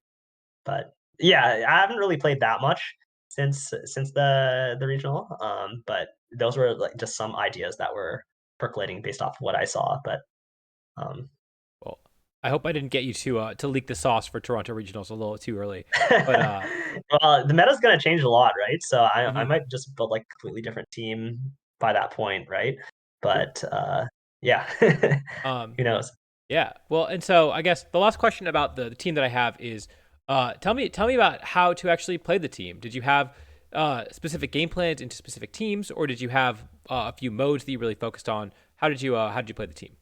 but yeah, I haven't really played that much since the regional. But those were like just some ideas that were percolating based off of what I saw. But um, Well, I hope I didn't get you to leak the sauce for Toronto Regionals a little too early. But well, the meta's gonna change a lot, right? So I mhm, might just build like a completely different team by that point, right? true. But yeah, Um, who knows? yeah. Well, and so I guess the last question about the team that I have is, tell me about how to actually play the team. Did you have specific game plans into specific teams, or did you have a few modes that you really focused on? How did you play the team?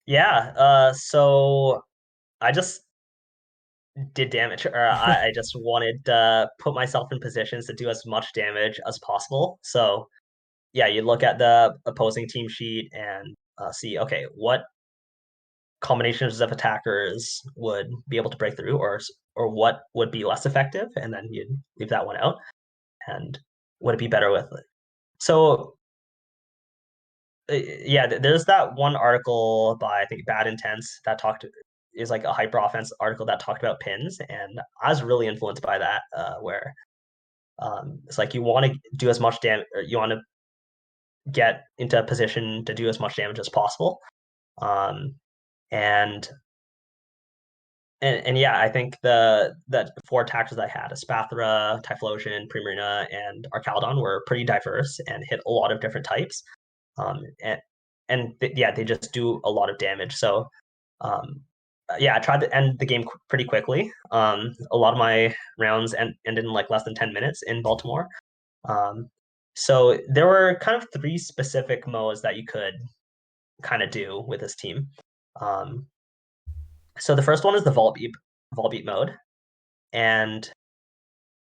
Yeah. So I just did damage, or I just wanted to put myself in positions to do as much damage as possible. So yeah, you look at the opposing team sheet and see, okay, what combinations of attackers would be able to break through, or what would be less effective, and then you'd leave that one out. And would it be better with it? So yeah, there's that one article by I think Bad Intense that talked is like a hyper offense article that talked about pins, and I was really influenced by that. Where it's like you want to do as much damage, or you want to get into a position to do as much damage as possible. Um, and and yeah, I think the four attackers I had, Espathra, Typhlosion, Primarina, and Archaludon were pretty diverse and hit a lot of different types. And yeah, they just do a lot of damage. So yeah, I tried to end the game pretty quickly. A lot of my rounds ended in like less than 10 minutes in Baltimore. Um, so there were kind of three specific modes that you could kind of do with this team. Um, so the first one is the Volbeat mode, and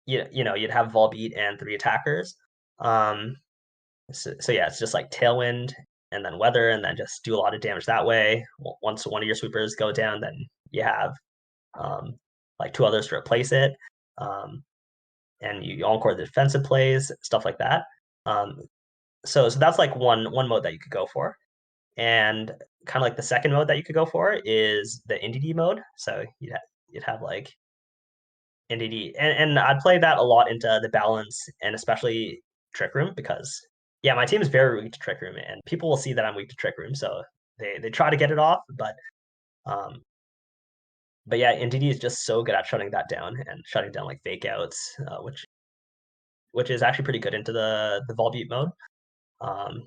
you know you'd have Volbeat and three attackers. Um, so yeah, it's just like Tailwind and then Weather, and then just do a lot of damage that way. Once one of your sweepers go down, then you have um, like two others to replace it, um, and you encore the defensive plays, stuff like that. Um, so that's like one mode that you could go for, and kind of like the second mode that you could go for is the NDD mode. So you'd have like NDD, and I'd play that a lot into the balance and especially Trick Room because yeah, my team is very weak to Trick Room, and people will see that I'm weak to Trick Room, so they try to get it off, um, but yeah, NDD is just so good at shutting that down and shutting down like fake outs, which is actually pretty good into the Volbeat mode. Um,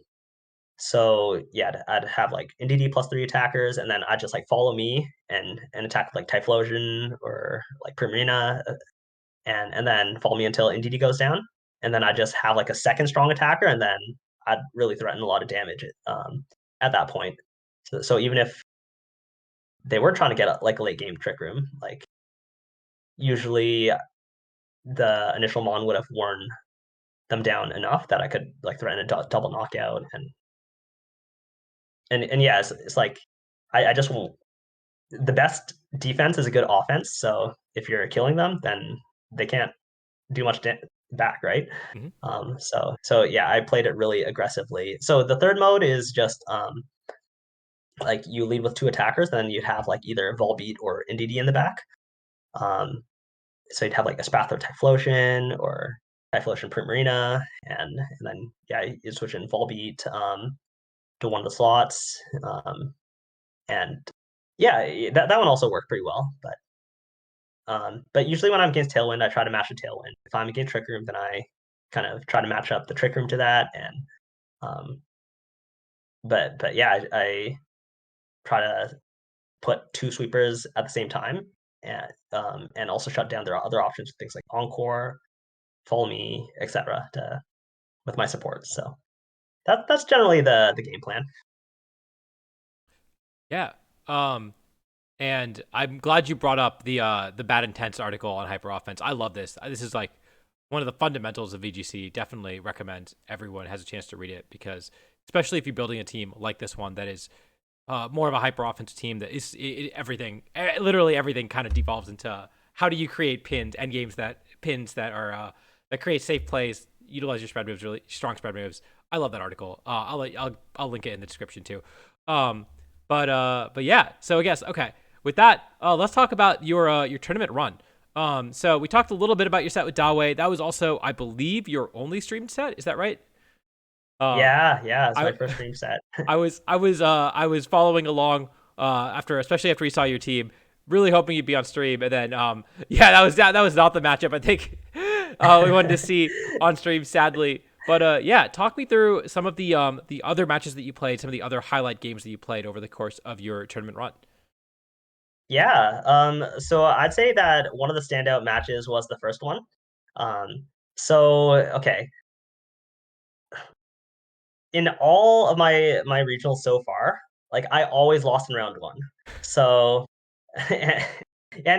so yeah, I'd have like NDD plus three attackers, and then I'd just like follow me and attack like Typhlosion or like Primarina, and then follow me until NDD goes down, and then I just have like a second strong attacker, and then I'd really threaten a lot of damage at that point. So even if they were trying to get like a late game Trick Room, like usually the initial mon would have worn them down enough that I could like threaten a double knockout, and yeah, it's like I just won't. The best defense is a good offense. So if you're killing them, then they can't do much back, right? Hmm. So yeah, I played it really aggressively. So the third mode is just like you lead with two attackers, then you'd have like either Volbeat or NDD in the back. Um, so you'd have like a Spath or Typhlosion or Typhlosion Primarina, and then yeah, you switch in Volbeat to one of the slots. And yeah, that one also worked pretty well. But But usually when I'm against Tailwind, I try to match the Tailwind. If I'm against Trick Room, then I kind of try to match up the Trick Room to that. And um, but yeah, I try to put two sweepers at the same time, and also shut down their other options, things like Encore, Follow Me, etc. to with my supports. So that's generally the game plan. Yeah. Um, and I'm glad you brought up the bad intents article on hyper offense. I love this. This is like one of the fundamentals of VGC. Definitely recommend everyone has a chance to read it because, especially if you're building a team like this one that is more of a hyper offensive team that is everything, literally everything kind of devolves into how do you create pins that are that create safe plays, utilize your spread moves, really strong spread moves. I love that article. I'll link it in the description too. Um, but yeah. So I guess okay. With that, let's talk about your tournament run. So we talked a little bit about your set with Dawei. That was also, I believe, your only streamed set. Is that right? Um, Yeah, it's I my first stream set. I was following along after, especially after we saw your team, really hoping you'd be on stream, and then yeah, that was not the matchup I think we wanted to see on stream, sadly. But yeah, talk me through some of the other matches that you played, some of the other highlight games that you played over the course of your tournament run. Yeah, so I'd say that one of the standout matches was the first one. Um, so okay, in all of my regionals so far, like I always lost in round one. So and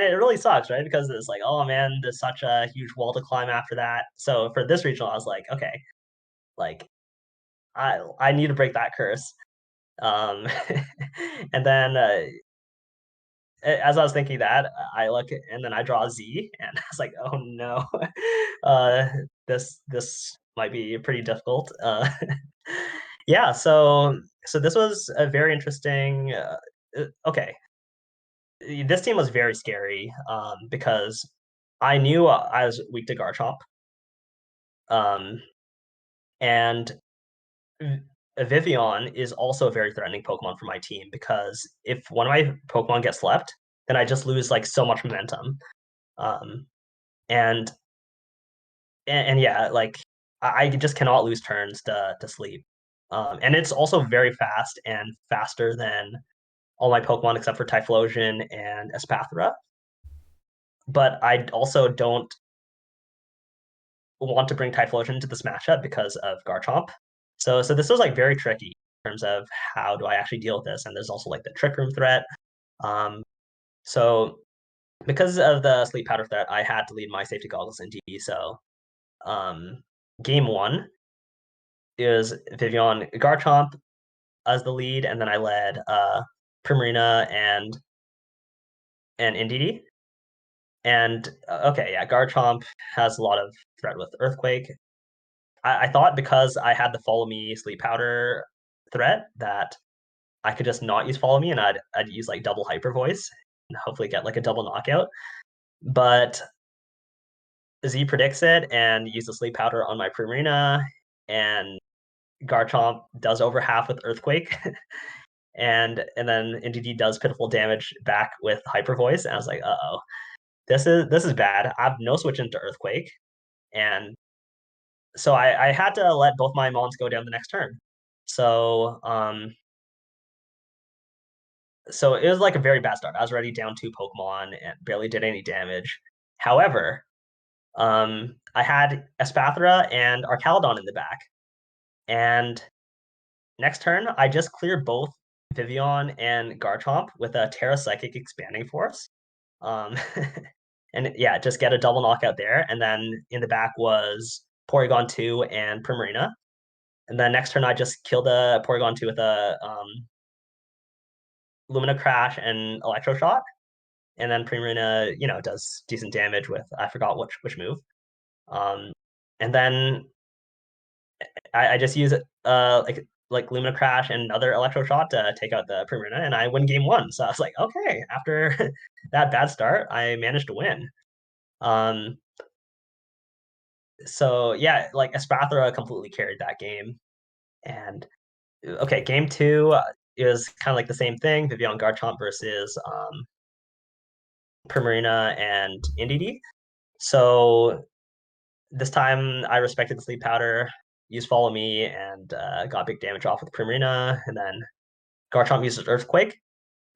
it really sucks, right? Because it's like, oh man, there's such a huge wall to climb after that. So for this regional, I was like, okay, like I need to break that curse. Um, and then as I was thinking that, I look and then I draw Z, and I was like, oh no, uh, this might be pretty difficult. Yeah, so this was a very interesting. Okay, this team was very scary because I knew I was weak to Garchomp, um, and V- Vivian is also a very threatening Pokemon for my team because if one of my Pokemon gets left, then I just lose like so much momentum. Um, and, and yeah, like I just cannot lose turns to sleep. And it's also very fast and faster than all my Pokemon except for Typhlosion and Espathra. But I also don't want to bring Typhlosion to this matchup because of Garchomp. So this was like very tricky in terms of how do I actually deal with this. And there's also like the Trick Room threat. Um, so because of the Sleep Powder threat, I had to lead my safety goggles in DB. So um, game one is Vivian Garchomp as the lead, and then I led Primarina and Indeedee. And okay, yeah, Garchomp has a lot of threat with Earthquake. I thought because I had the Follow Me Sleep Powder threat that I could just not use Follow Me and I'd use like double Hyper Voice and hopefully get like a double knockout. But Z predicts it and use the Sleep Powder on my Primarina, and Garchomp does over half with Earthquake. And then NDD does pitiful damage back with Hyper Voice, and I was like, oh, this is bad. I have no switch into Earthquake, and so I had to let both my mons go down the next turn. So so it was like a very bad start. I was already down two Pokemon and barely did any damage. However, I had Espathra and Arcaludon in the back, and next turn I just cleared both Vivian and Garchomp with a Terra Psychic Expanding Force. Um, and yeah, just get a double knockout there. And then in the back was Porygon 2 and Primarina. And then next turn, I just killed a Porygon 2 with a Lumina Crash and Electro Shot. And then Primarina, does decent damage with, I forgot which move. Um, and then I just use like Lumina Crash and another Electro Shot to take out the Primarina, and I win game one. So I was like, okay, after that bad start, I managed to win. Um, so yeah, like Espathra completely carried that game. And okay, game two is kind of like the same thing. Vivian Garchomp versus Primarina, and NDD. So this time I respected the Sleep Powder, used Follow Me, and got big damage off with Primarina. And then Garchomp uses Earthquake.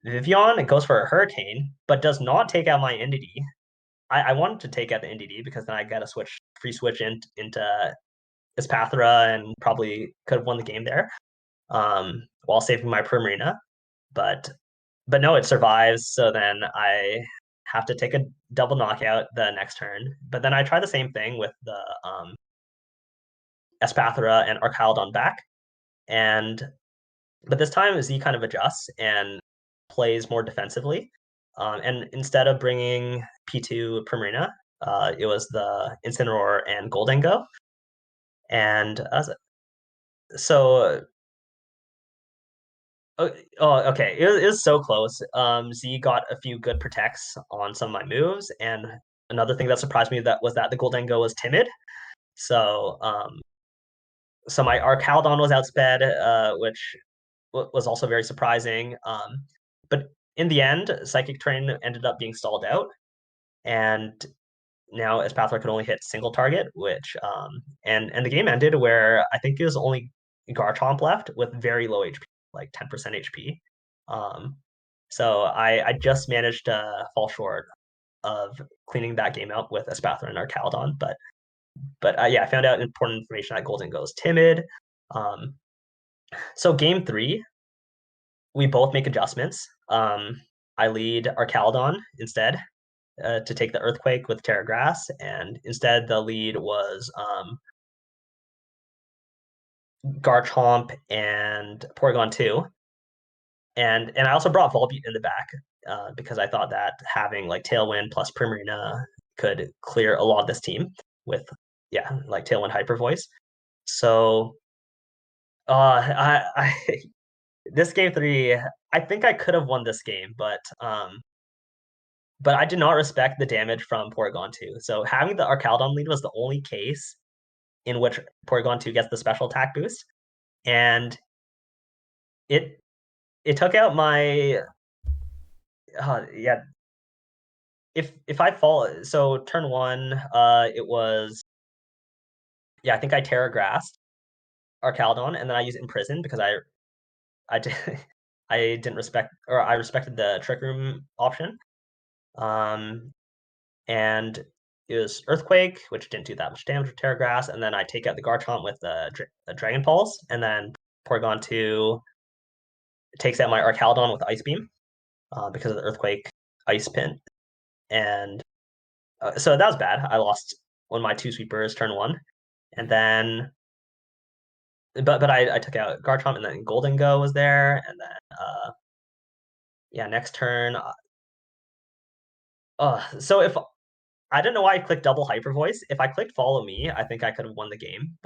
Vivian, it goes for a Hurricane, but does not take out my NDD. I wanted to take out the NDD because then I got a free switch into Espathra and probably could have won the game there, while saving my Primarina. But no, it survives. So then I have to take a double knockout the next turn. But then I try the same thing with the Espathra and Archaludon back, and but this time Z kind of adjusts and plays more defensively. And instead of bringing P2 Primarina, it was the Incineroar and Goldengo. And so, okay, it was so close. Z got a few good protects on some of my moves, and another thing that surprised me that the Goldengo was timid. So, so my Archaludon was outsped, which was also very surprising. But in the end, Psychic Terrain ended up being stalled out, and now Espathra could only hit single target, which and the game ended where I think it was only Garchomp left with very low HP, like 10% HP. Um, so I just managed to fall short of cleaning that game out with Espathra and Archaludon, but yeah, I found out important information that Golden goes timid. Um, so game three, we both make adjustments. I lead Archaludon instead to take the Earthquake with Terra Grass, and instead the lead was Garchomp and Porygon 2. And I also brought Volbeat in the back because I thought that having like Tailwind plus Primarina could clear a lot of this team with, yeah, like Tailwind Hyper Voice. So I this game three, I think I could have won this game, but I did not respect the damage from Porygon 2. So having the Archaludon lead was the only case in which Porygon 2 gets the special attack boost. And it it took out my yeah. If I fall, so turn one, it was, yeah, I think I Terra Grassed Archaludon, and then I used Imprison because I did I didn't respect, or I respected the Trick Room option. Um and it was Earthquake, which didn't do that much damage with Terra Grass, and then I take out the Garchomp with the Dragon Pulse, and then Porygon 2 takes out my Archaludon with Ice Beam because of the Earthquake Ice Pin. And so that was bad. I lost one of my two sweepers turn one. And then, but I took out Garchomp, and then Golden Go was there. And then, yeah, next turn. So if I don't know why I clicked double hyper voice. If I clicked follow me, I think I could have won the game.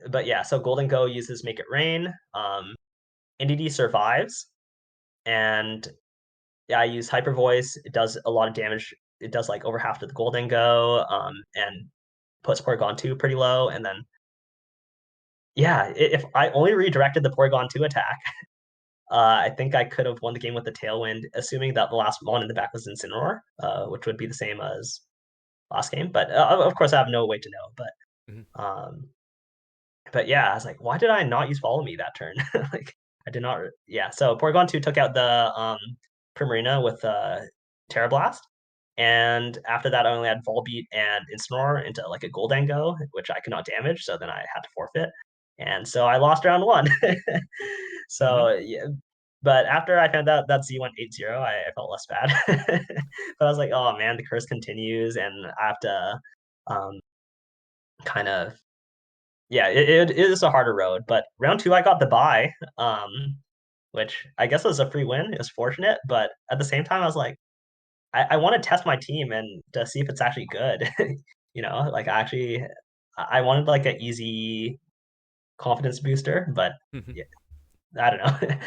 But yeah, so Golden Go uses Make It Rain. NDD survives, and yeah, I use Hyper Voice. It does a lot of damage. It does like over half to the Golden Go, and puts Porygon 2 pretty low. And then, yeah, if I only redirected the Porygon 2 attack, I think I could have won the game with the Tailwind, assuming that the last mon in the back was Incineroar, which would be the same as last game. But of course, I have no way to know. Mhm. Um, but yeah, I was like, why did I not use Follow Me that turn? Like, I did not. Yeah, so Porygon 2 took out the Primarina with Terra Blast. And after that, I only had Volbeat and Incineroar into like a Goldango, which I could not damage. So then I had to forfeit. And so I lost round one. Mhm. So yeah, but after I found out that Z went 8-0, I felt less bad. But I was like, oh man, the curse continues, and I have to um, kind of, yeah, it is a harder road. But round two, I got the bye, which I guess was a free win. It was fortunate, but at the same time, I was like, I want to test my team and to see if it's actually good. Like I wanted like an easy confidence booster, but Mhm. yeah, I don't know.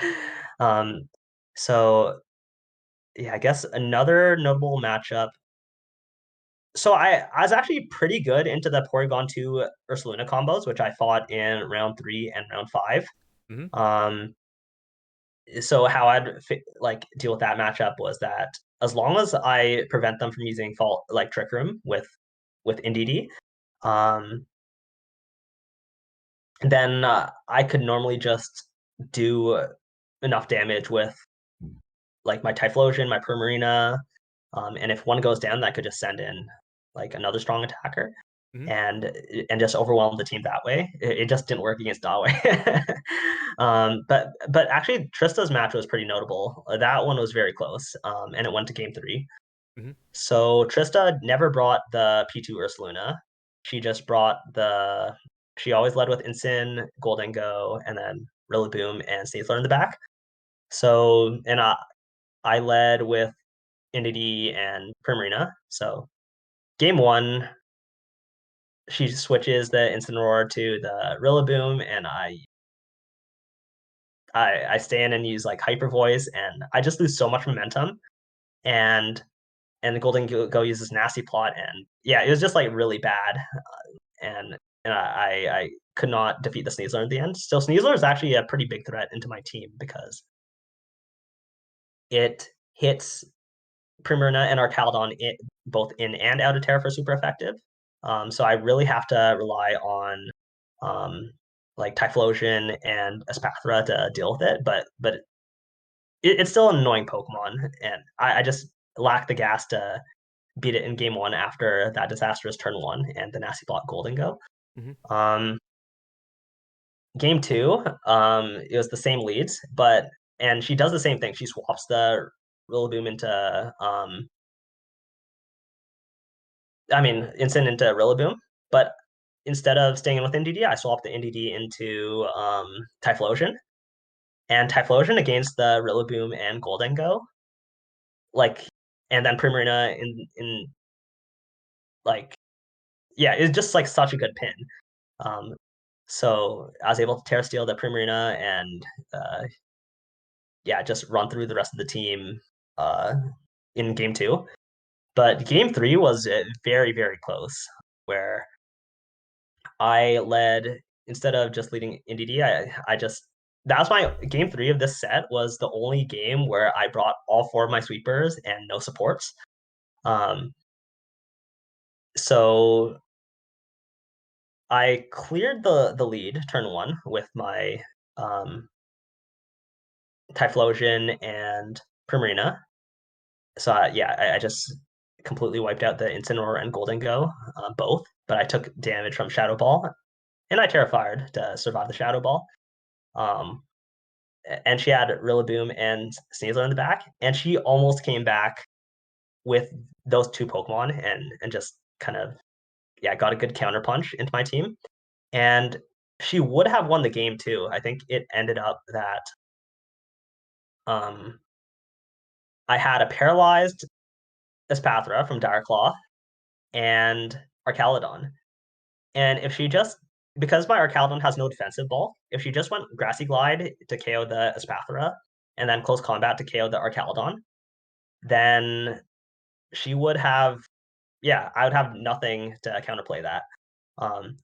um, so yeah, I guess another notable matchup. So I was actually pretty good into the Porygon 2 Ursaluna combos, which I fought in round three and round five. Mhm. Um, so how I'd like deal with that matchup was that as long as I prevent them from using fault like Trick Room with NDD, um, then I could normally just do enough damage with like my Typhlosion, my Primarina, and if one goes down, I could just send in like another strong attacker Hmm. and just overwhelm the team that way. It just didn't work against Dawei. But actually, Trista's match was pretty notable. That one was very close, and it went to game three. Hmm. So Trista never brought the P2 Ursaluna. She just brought the. She always led with Ensign, Golden Go, and then Rillaboom and Sneasler in the back. So and I led with Inity and Primarina. So game one, she switches the Incineroar to the Rillaboom, and I stand and use like Hyper Voice, and I just lose so much momentum. And the Golden Go uses Nasty Plot, and yeah, it was just like really bad. And I could not defeat the Sneasler at the end. So Sneasler is actually a pretty big threat into my team because it hits Primarina and Arcaldon both in and out of Terra for super effective. So I really have to rely on like Typhlosion and Espathra to deal with it. But it's still an annoying Pokemon, and I just lack the gas to beat it in game one after that disastrous turn one and the nasty block Golden Go. Hmm. Um, game two, it was the same leads, and she does the same thing. She swaps the Rillaboom into Instant into Rillaboom, but instead of staying in with NDD, I swapped the NDD into Typhlosion. And Typhlosion against the Rillaboom and Golden Go, like, and then Primarina in like, yeah, it's just like such a good pin. Um, so I was able to Terra Steel the Primarina and yeah, just run through the rest of the team uh, in game two. But game three was very, very close, where I led instead of just leading NDD. I just that was my game three of this set was the only game where I brought all four of my sweepers and no supports. Um, so I cleared the lead turn one with my um, Typhlosion and Primarina. So yeah, I just completely wiped out the Incineroar and Golden Go both, but I took damage from Shadow Ball, and I Terrified to survive the Shadow Ball. Um, and she had Rillaboom and Sneasler in the back, and she almost came back with those two Pokemon and just kind of yeah got a good counter punch into my team, and she would have won the game too. I think it ended up that um, I had a paralyzed Espathra from Dire Claw and Archaludon, and if she just because my Archaludon has no defensive ball, if she just went Grassy Glide to KO the Espathra and then Close Combat to KO the Archaludon, then she would have yeah, I would have nothing to counterplay that. Um,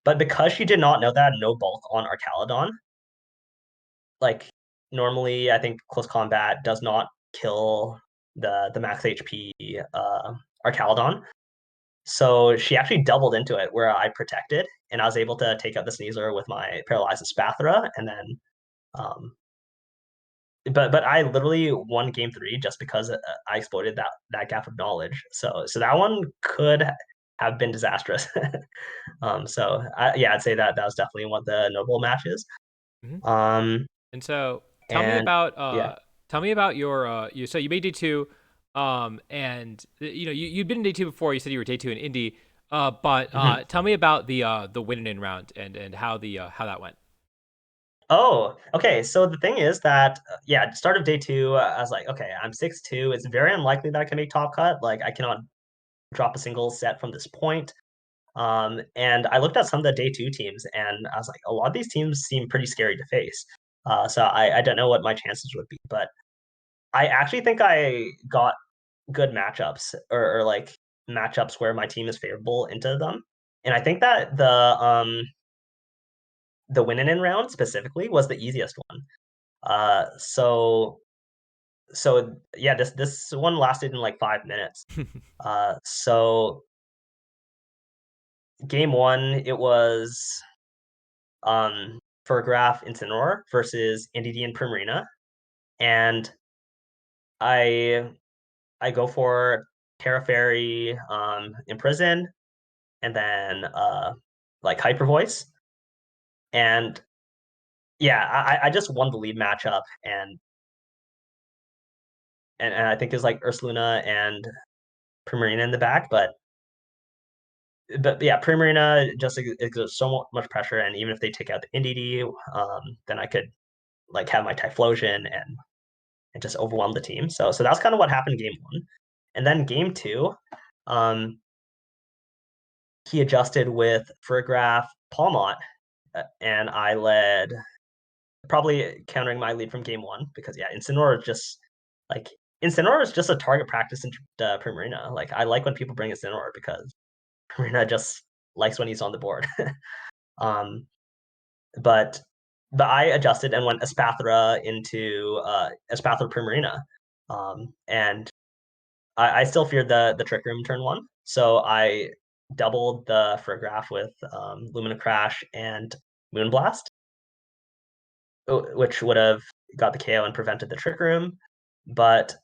but because she did not know that no bulk on Archaludon, like normally I think close combat does not kill the max HP Archaludon. So she actually doubled into it where I protected and I was able to take out the Sneasler with my paralyzed Spathra and then um but I literally won game three just because I exploited that gap of knowledge. So that one could have been disastrous. Yeah, I'd say that was definitely one of the notable matches. Hmm. Um, And so and yeah. tell me about your you so you made day 2, and you'd been in day 2 before. You said you were day 2 in Indy, but Mhm. tell me about the win and in round and how that went. Oh, okay. So the thing is that yeah, start of day two, I was like, okay, I'm 6'2". It's very unlikely that I can make top cut. Like I cannot drop a single set from this point. And I looked at some of the day two teams, and I was like, a lot of these teams seem pretty scary to face. So I don't know what my chances would be, but I actually think I got good matchups or like matchups where my team is favorable into them. And I think that the win in round specifically was the easiest one. So yeah, this one lasted in like 5 minutes. So game one, it was Furgraph Incineroar versus NDD and Primarina, and I I go for Terra Fairy, Imprison, and then like Hyper Voice, and yeah, I just won the lead matchup, and I think there's like Ursaluna and Primarina in the back, but yeah, Primarina just exerts so much pressure, and even if they take out the NDD, then I could like have my Typhlosion and just overwhelm the team. So that's kind of what happened game one, and then game two, um, he adjusted with Furgraph Palmot, and I led, probably countering my lead from game one because yeah, Incineroar is just like Incineroar is just a target practice in Primarina. Like I like when people bring Incineroar because Primarina just likes when he's on the board. um, but I adjusted and went Espathra into Espathra Primarina, and I still feared the Trick Room turn one, so I doubled the Furgraph with Lumina Crash and Moonblast, which would have got the KO and prevented the Trick Room. But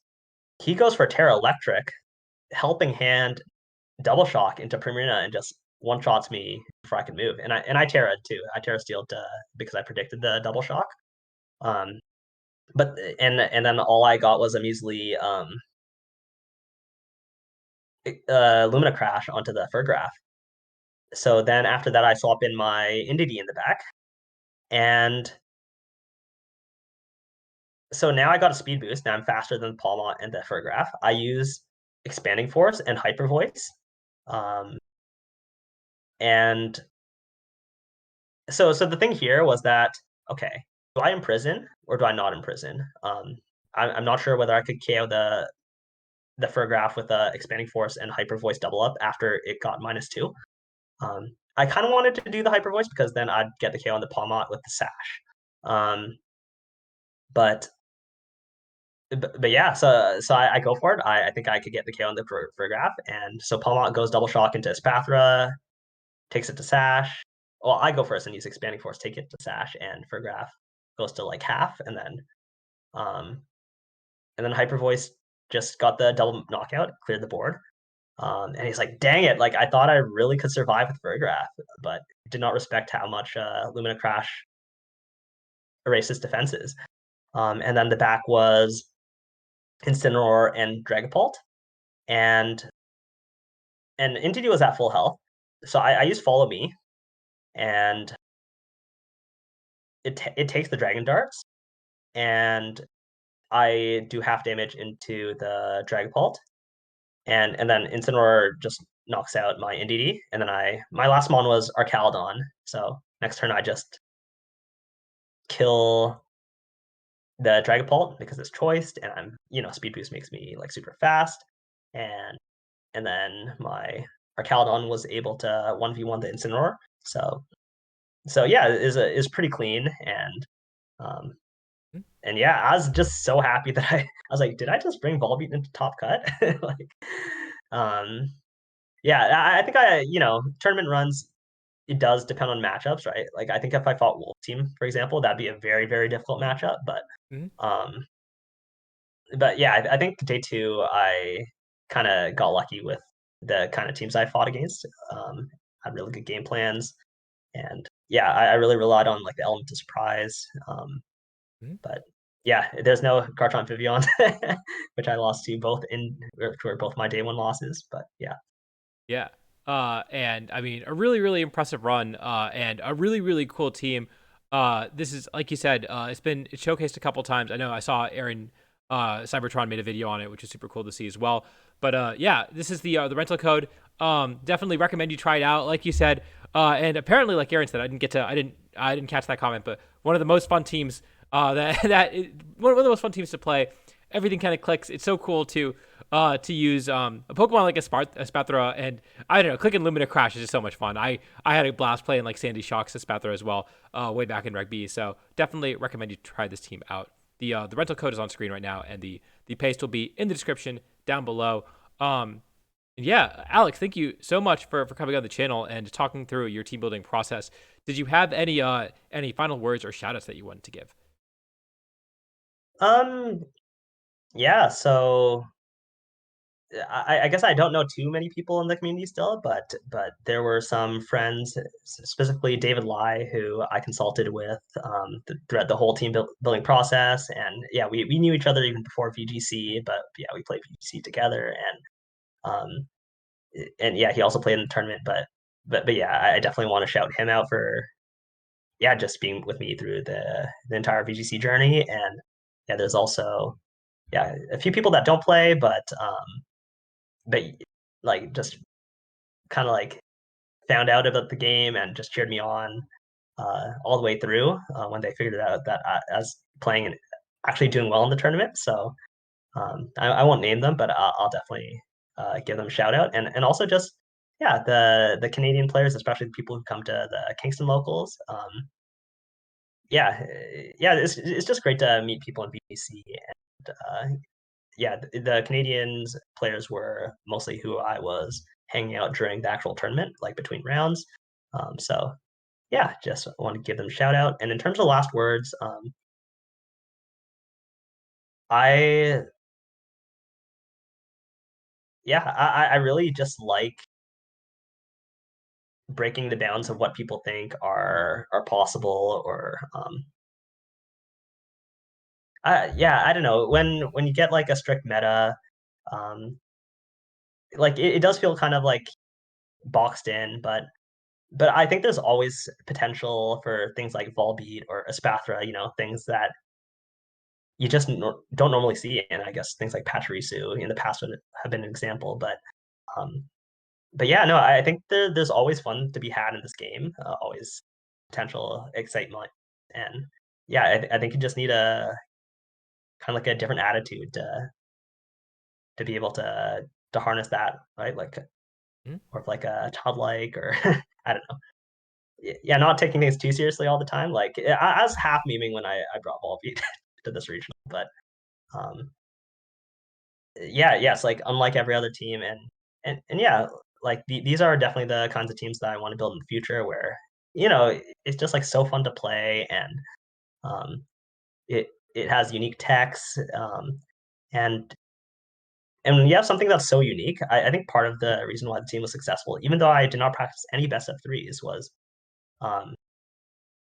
he goes for Terra Electric, Helping Hand, Double Shock into Primarina, and just one shots me before I can move. And I Terra too. I Terra Steeled because I predicted the Double Shock. Um, but and then all I got was a measly Lumina Crash onto the Furgraph. So then after that, I swap in my Indeedee in the back, and so now I got a speed boost. Now I'm faster than Palmont and the Furgraph. I use Expanding Force and Hyper Voice. Um, and so the thing here was that, okay, do I imprison or do I not imprison? I'm not sure whether I could KO the Furgraph with a Expanding Force and Hyper Voice double up after it got -2. I kind of wanted to do the Hyper Voice because then I'd get the KO on the Palmont with the Sash. Um, but but yeah, so I go for it. I think I could get the KO on the Furgraph, and so Palmont goes double shock into Espathra, takes it to Sash. Well, I go first and use Expanding Force, take it to Sash, and Furgraph goes to like half, um, and then Hyper Voice just got the double knockout, cleared the board. And he's like, "Dang it! Like I thought I really could survive with Furgraph, but did not respect how much Lumina Crash erases defenses." And then the back was Incineroar and Dragapult, and Indeedee was at full health, so I used Follow Me, and it takes the Dragon Darts, and I do half damage into the Dragapult, and then Incineroar just knocks out my Indeedee, and then my last mon was Archaludon, so next turn I just kill the Dragapult because it's choiced, and Speed Boost makes me like super fast, and then my Archaludon was able to 1v1 the Incineroar. So yeah, it is pretty clean, um and yeah, I was just so happy that I was like, did I just bring Volbeat into top cut? Like, um, yeah, I think tournament runs, it does depend on matchups, right? Like I think if I fought Wolf Team, for example, that'd be a very, very difficult matchup. Mhm. Um, but yeah, I think day two I kind of got lucky with the kind of teams I fought against. Had really good game plans, and yeah, I really relied on like the element of surprise. Mhm. But yeah, there's no Garchomp Vivian, which I lost to both which were both my day one losses. But yeah. Yeah. And I mean, a really, really impressive run, and a really, really cool team. This is, like you said, it's showcased a couple times. I know I saw Aaron, Cybertron made a video on it, which is super cool to see as well. But, yeah, this is the rental code. Definitely recommend you try it out. Like you said, and apparently, like Aaron said, I didn't catch that comment, but one of the most fun teams, one of the most fun teams to play. everything kind of clicks. It's so cool to use a Pokemon like a Spathra, and I don't know, Click and Lumina Crash is just so much fun. I had a blast playing like Sandy Shock's Spathra as well, way back in Reg B. So definitely recommend you try this team out. The rental code is on screen right now, and the paste will be in the description down below. Yeah, Alex, thank you so much for coming on the channel and talking through your team building process. Did you have any final words or shout outs that you wanted to give? Um, yeah, so I guess I don't know too many people in the community still, but there were some friends, specifically David Lai, who I consulted with throughout the whole building process. And yeah, we knew each other even before VGC, but yeah, we played VGC together. And yeah, he also played in the tournament. But yeah, I definitely want to shout him out for yeah just being with me through the entire VGC journey. And yeah, there's also yeah a few people that don't play, but like just kind of like found out about the game and just cheered me on all the way through when they figured out that I was playing and actually doing well in the tournament. So I won't name them, but I'll definitely give them a shout out. And also just yeah the Canadian players, especially the people who come to the Kingston locals. Yeah, yeah, it's just great to meet people in BC. And yeah, the Canadians players were mostly who I was hanging out during the actual tournament, like between rounds. So yeah, just want to give them a shout out. And in terms of last words, I yeah, I really just like breaking the bounds of what people think are possible or yeah, I don't know. When you get like a strict meta, um like it does feel kind of like boxed in, but I think there's always potential for things like Volbeat or Espathra, things that you just don't normally see. And I guess things like Pachirisu in the past would have been an example. Um, but yeah, no, I think there's always fun to be had in this game, always potential excitement. And yeah, I think you just need a kind of like a different attitude to be able to harness that, right? Like, Hmm? or like a childlike, or I don't know. Yeah, not taking things too seriously all the time. Like I was half memeing when I brought Volbeat to this regional, but um, yeah, yes, like unlike every other team, and yeah, like these are definitely the kinds of teams that I want to build in the future, where it's just like so fun to play, and um, it has unique techs, and and when you have something that's so unique, I think part of the reason why the team was successful, even though I did not practice any best of threes, was um,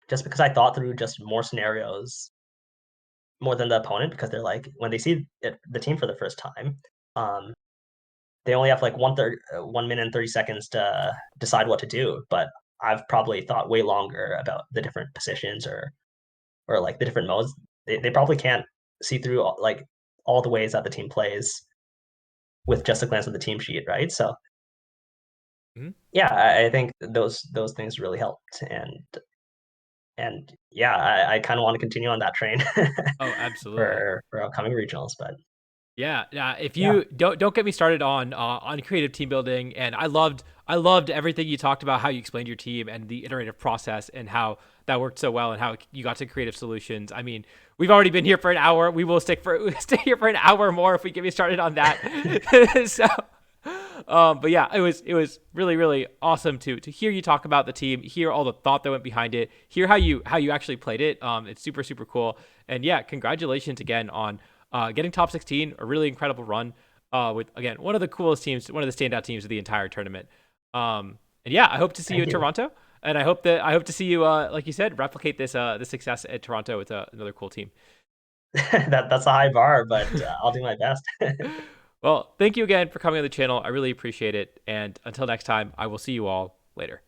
just because I thought through just more scenarios more than the opponent, because they're like when they see the team for the first time, um, they only have like 1 minute and 30 seconds to decide what to do. But I've probably thought way longer about the different positions or like the different modes. They probably can't see through like all the ways that the team plays with just a glance at the team sheet, right? So Hmm? yeah, I think those things really helped, and yeah, I kind of want to continue on that train Oh, absolutely. for upcoming regionals. But Yeah, yeah. If yeah, you don't get me started on creative team building, and I loved everything you talked about, how you explained your team and the iterative process and how that worked so well and how you got to creative solutions. I mean, we've already been here for an hour. We will stay here for an hour more if we get me started on that. So, but yeah, it was really awesome to hear you talk about the team, hear all the thought that went behind it, hear how you actually played it. It's super cool, and yeah, congratulations again on getting top 16, a really incredible run with again one of the coolest teams, one of the standout teams of the entire tournament. And yeah, I hope to see you thank in you. Toronto, and I hope to see you, like you said, replicate this success at Toronto with another cool team. That's a high bar, but I'll do my best. Well, thank you again for coming on the channel. I really appreciate it, and until next time, I will see you all later.